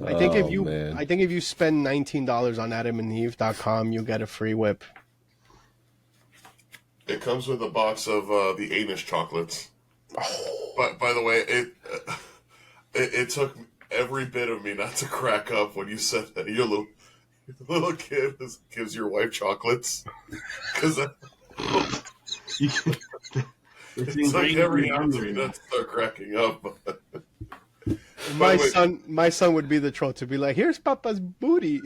I think Oh, man. if you spend $19 on adamandeve.com, you get a free whip. It comes with a box of the anus chocolates. But by the way, it took every bit of me not to crack up when you said that your little kid gives your wife chocolates. Because You can, it's it's like ingrained every in your answer memory. not to start cracking up. My the way- my son would be the troll to be like, "Here's Papa's booty."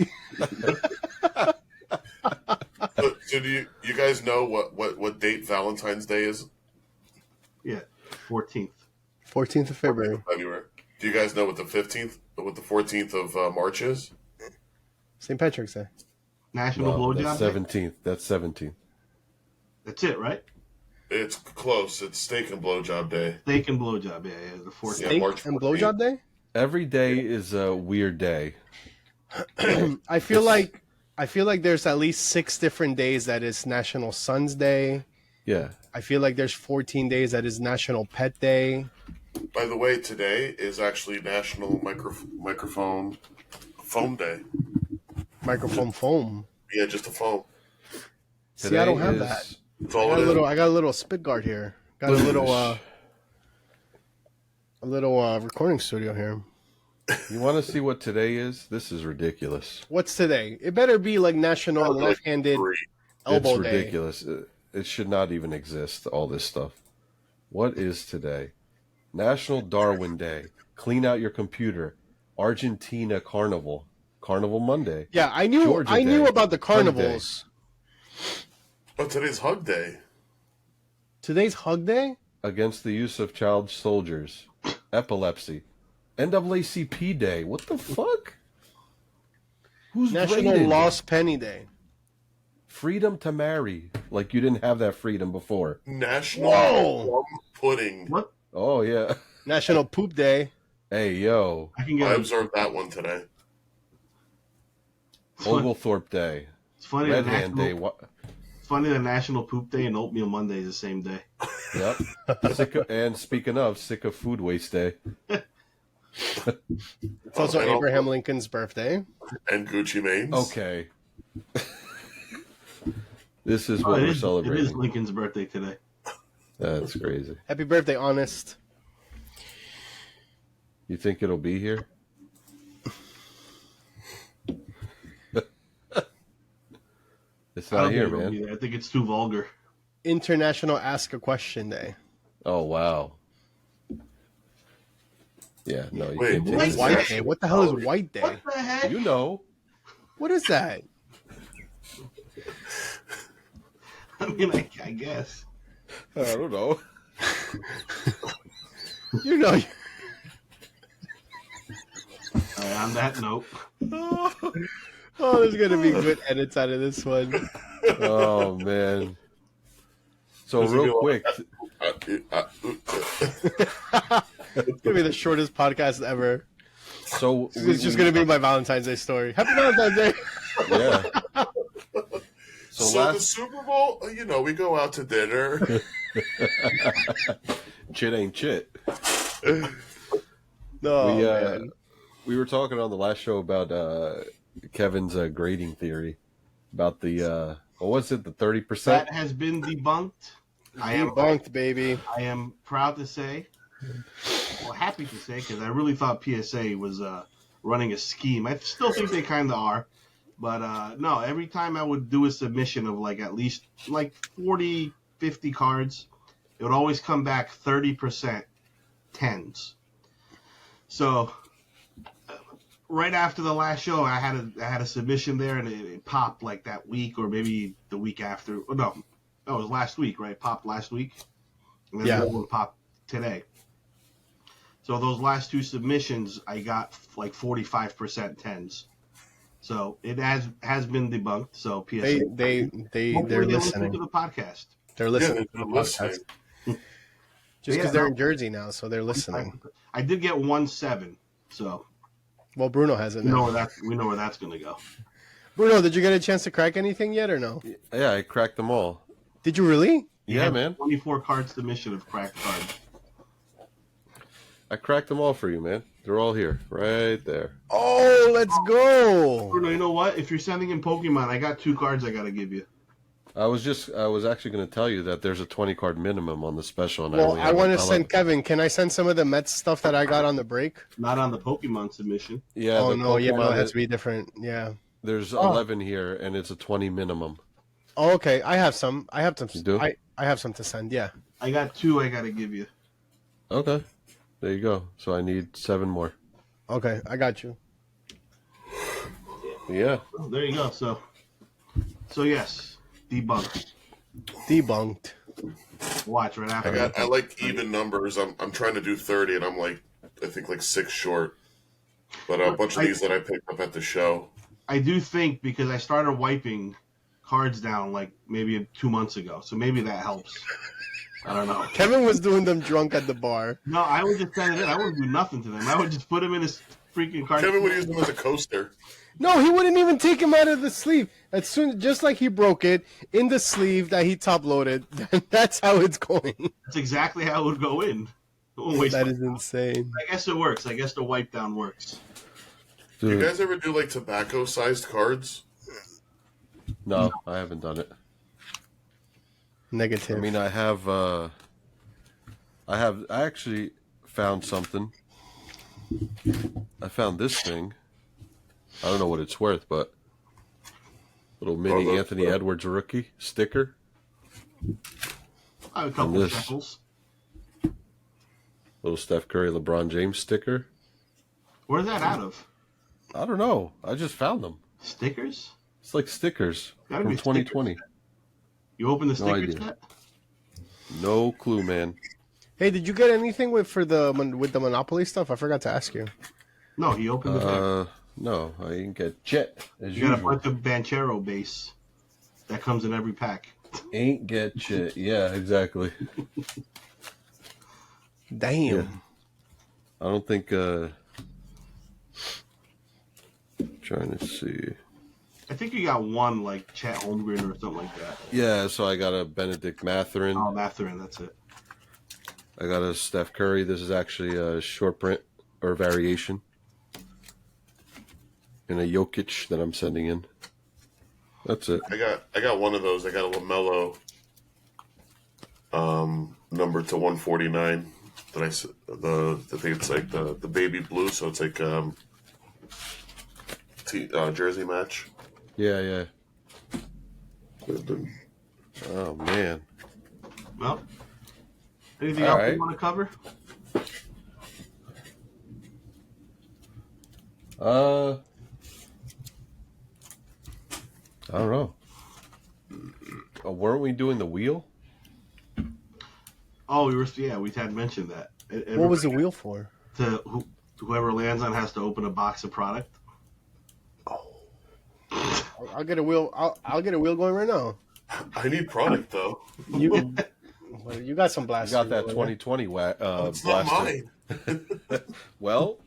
So do you guys know what date Valentine's Day is? Yeah, 14th. 14th of February, February. Do you guys know what the 14th of March is? St. Patrick's Day. National No, Blowjob that's Day? 17th. That's 17th. That's it, right? It's close. It's Steak and Blowjob Day. Steak and blowjob. Yeah, the 14th. Yeah, Steak March and 14th. blowjob day. Every day is a weird day. I feel like there's at least 6 different days that is National Sons Day. Yeah. I feel like there's 14 days that is National Pet Day. By the way, today is actually National Microphone Foam Day. Microphone foam. Yeah, just a foam. See, I don't Today have is- that. That's all it is. I got a little spit guard here. Got a little recording studio here. You want to see what today is? This is ridiculous. What's today? It better be like National Like Left-Handed 3. Elbow It's Day. ridiculous. It should not even exist, all this stuff. What is today? National Darwin Day. Clean out your computer. Argentina Carnival. Carnival Monday. Yeah, I knew Georgia I knew Day. about the Hug carnivals. Oh, today's Hug Day. Today's Hug Day? Against the use of child soldiers. Epilepsy. NAACP Day. What the fuck? Who's National rated? Lost Penny Day. Freedom to marry. Like you didn't have that freedom before. National Whoa! Plum Pudding. What? Oh, yeah. National Poop Day. Hey, yo. I can I get. observed that one today. Oglethorpe Day. It's funny. Red that Hand Day. It's funny that National Poop Day and Oatmeal Monday is the same day. Yep. And speaking of, sick of food waste day. It's also and Abraham Lincoln's birthday. And Gucci Mane's. Okay. This is Oh, what it we're is celebrating. Lincoln's birthday today. That's crazy. Happy birthday, Honest. You think it'll be here? It's I not don't here, think it'll man. be there. I think it's too vulgar. International Ask a Question Day. Oh, wow. Yeah, no, you Wait, can't take what? this. White Day. What the hell is White Day? What the heck? You know. What is that? I mean, I guess. I don't know. You know. On that note, Oh, there's gonna be good edits out of this one. Oh, man. So, Does it real go- quick. It's gonna be the shortest podcast ever. So, It's just gonna be my Valentine's Day story. Happy Valentine's Day. Yeah. So, So the last. Super Bowl, we go out to dinner. Chit ain't chit. No, we man. we were talking on the last show about Kevin's grading theory about the what was it, the 30%? that has been debunked. I am Debunked, baby. I am proud to say, well, happy to say, because I really thought PSA was running a scheme. I still think they kind of are. But no, every time I would do a submission of at least 40, 50 cards, it would always come back 30% tens. So right after the last show, I had a submission there, and it popped that week or maybe the week after. Oh, no, it was last week, right? It popped last week. And then Yeah. the other one popped today. So those last two submissions, I got 45% tens. So it has been debunked. So PSA, They're hopefully they listen listening. to the podcast. They're listening they're to the listening. podcast. Just because they're in Jersey now, so they're listening. I did get 1-7, so Well, Bruno hasn't. we know where that's going to go. Bruno, did you get a chance to crack anything yet or no? Yeah, I cracked them all. Did you really? Yeah, had man. 24 card submission of cracked cards. I cracked them all for you, man. They're all here, right there. Oh, let's go. Bruno, you know what? If you're sending in Pokemon, I got 2 cards I got to give you. I was actually going to tell you that there's a 20 card minimum on the special, and Well, only I have want to 11. send Kevin. Can I send some of the Mets stuff that I got on the break? Not on the Pokemon submission. Yeah. Oh the no, yeah, no, Pokemon it has to be different. Yeah. There's 11 here, and it's a 20 minimum. Oh, okay. I have some. I have some. You do? I have some to send. Yeah. I got 2 I got to give you. Okay. There you go. So I need 7 more. Okay, I got you. Yeah. Oh, there you go. So yes, debunked. Debunked. Watch right after. I like even numbers. I'm trying to do 30, and I'm I think 6 short. But a bunch of these that I picked up at the show. I do think because I started wiping cards down maybe 2 months ago, so maybe that helps. I don't know. Kevin was doing them drunk at the bar. No, I would just send it in. I wouldn't do nothing to them. I would just put them in his freaking card. Kevin would use them as a coaster. No, he wouldn't even take him out of the sleeve. Just like he broke it in the sleeve that he top loaded. That's how it's going. That's exactly how it would go in. Waste That my- is insane. I guess it works. I guess the wipe down works. You Dude, guys ever do tobacco-sized cards? no, I haven't done it. Negative. I mean, I actually found something. I found this thing. I don't know what it's worth, but little mini Oh, Anthony Edwards rookie sticker. I have a couple of this. shekels. Little Steph Curry, LeBron James sticker. Where's that out of? I don't know. I just found them. Stickers? It's like stickers Gotta from be 2020. stickers. You open the No stickers idea. yet? No clue, man. Hey, did you get anything with the Monopoly stuff? I forgot to ask you. No, he opened the pack. No, I didn't get Chit as You got a usual. bunch of Banchero base that comes in every pack. Ain't get Chit. Yeah, exactly. Damn. Yeah. I don't think. Trying to see. I think you got one like Chet Holmgren or something like that. Yeah, so I got a Benedict Mathurin. Oh, Mathurin, that's it. I got a Steph Curry. This is actually a short print or variation. And a Jokic that I'm sending in. That's it. I got one of those. I got a LaMelo number to 149 that I think it's like the baby blue, so it's like jersey match. Yeah. Oh man. Well, anything All else right. you want to cover? I don't know. Weren't we doing the wheel? Oh, we had mentioned that. What was the wheel for? Whoever lands on has to open a box of product. I'll get a wheel. I'll get a wheel going right now. I need product though. You got some You blasters. got that over 2020 It's not blaster. mine. Well,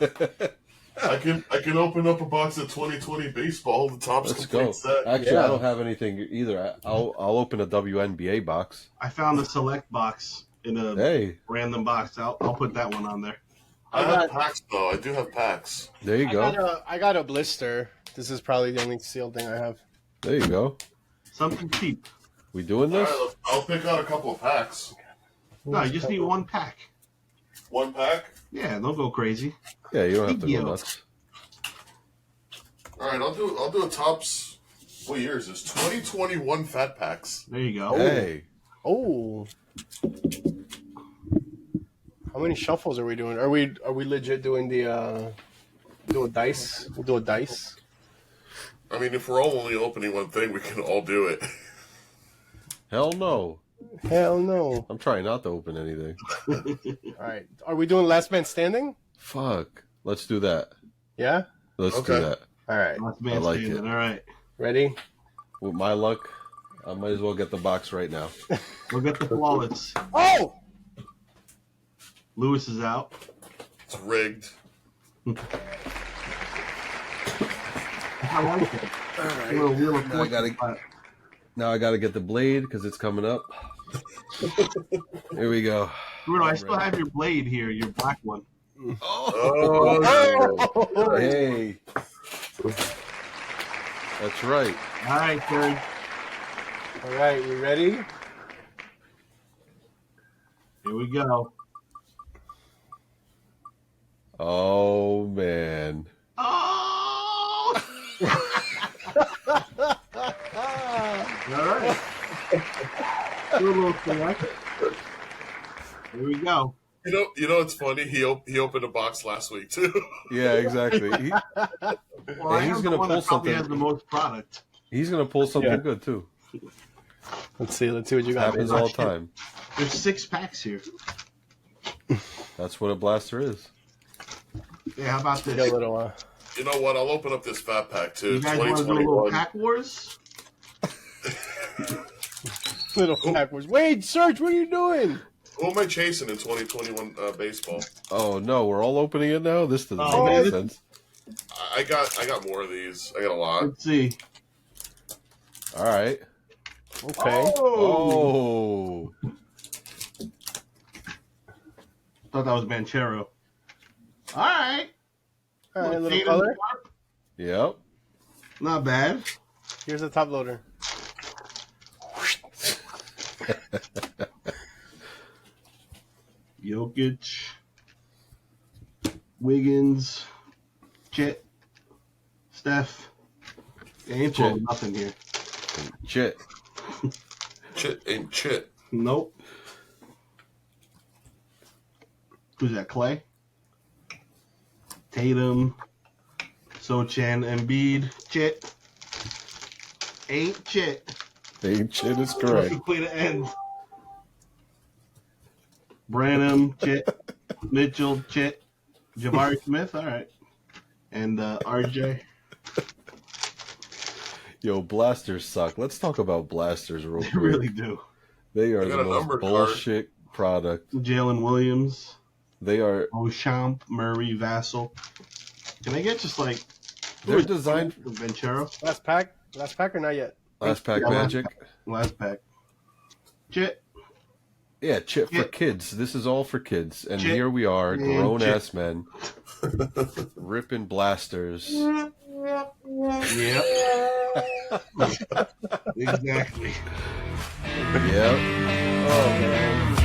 I can open up a box of 2020 baseball. The top's let's complete go. set. Actually, Yeah. I don't have anything either. I'll open a WNBA box. I found a select box in a Hey, random box. I'll put that one on there. I have packs though. I do have packs. there you go. I got a blister. This is probably the only sealed thing I have. There you go. Something cheap. We doing All this? right, I'll pick out a couple of packs. No, you just need one pack. One pack. Yeah, don't go crazy. Yeah, you don't have to Big go deal. nuts. All right, I'll do a tops. What year is this? 2021 fat packs. There you go. Hey, Oh. How many shuffles are we doing? Are we legit doing the do a dice? We'll do a dice. I mean, if we're all only opening one thing, we can all do it. hell no. Hell no. I'm trying not to open anything. All right. Are we doing last man standing? Fuck. Let's do that. Yeah? Let's Okay. do that. All right. Last man I like standing. it. All right. Ready? With my luck, I might as well get the box right now. We'll get the flawless. Oh! Lewis is out. It's rigged. I like it. All A little Wheel of Now I gotta- Fortune, Now I got to get the blade because it's coming up. Here we go. Bruno, I still have your blade here, your black one. Oh, Hey. That's right. All right, Serge. All right, we ready? Here we go. Oh, man. Oh! All right. Do a little select. Here we go. you know, it's funny. He opened a box last week too. Yeah, exactly. Well, I he's am gonna the one pull that probably something. has the most product. He's going to pull something Yeah. good, too. Let's see what you got. Happens all the time. There's 6 packs here. That's what a blaster is. Yeah, how about Got a this? little, You know what? I'll open up this fat pack too. You guys want to do a little 2021. pack wars? little backwards. Wait, Serge, what are you doing? Who am I chasing in 2021 baseball? Oh, no. We're all opening it now? This doesn't Oh, make any man. sense. I got more of these. I got a lot. Let's see. All right. Okay. Oh. Thought that was Banchero. All right. All right, a little Fade color. and warp. Yep. Not bad. Here's the top loader. Jokic, Wiggins, Chit, Steph. They ain't pulling Chit. nothing here. Chit. Chit ain't chit. Nope. Who's that, Clay? Tatum, Sochan, Embiid, Chit. Ain't Chit. Ain't Chit is correct. Perfect way to end. Branham, Chit, Mitchell, Chit, Jabari Smith, all right. And RJ. Yo, blasters suck. Let's talk about blasters real They quick. really do. They are I got the a most number card. bullshit product. Jalen Williams, They are. Beauchamp, Murray, Vassell. Can I get just like They're designed. Ventura? Last pack or not yet? Last pack Yeah, magic. Last pack. Chit. Yeah, Chit for Chit. kids. This is all for kids. And Chit. here we are, And grown Chit. ass men, ripping blasters. Yep. Exactly. Yep. Oh man.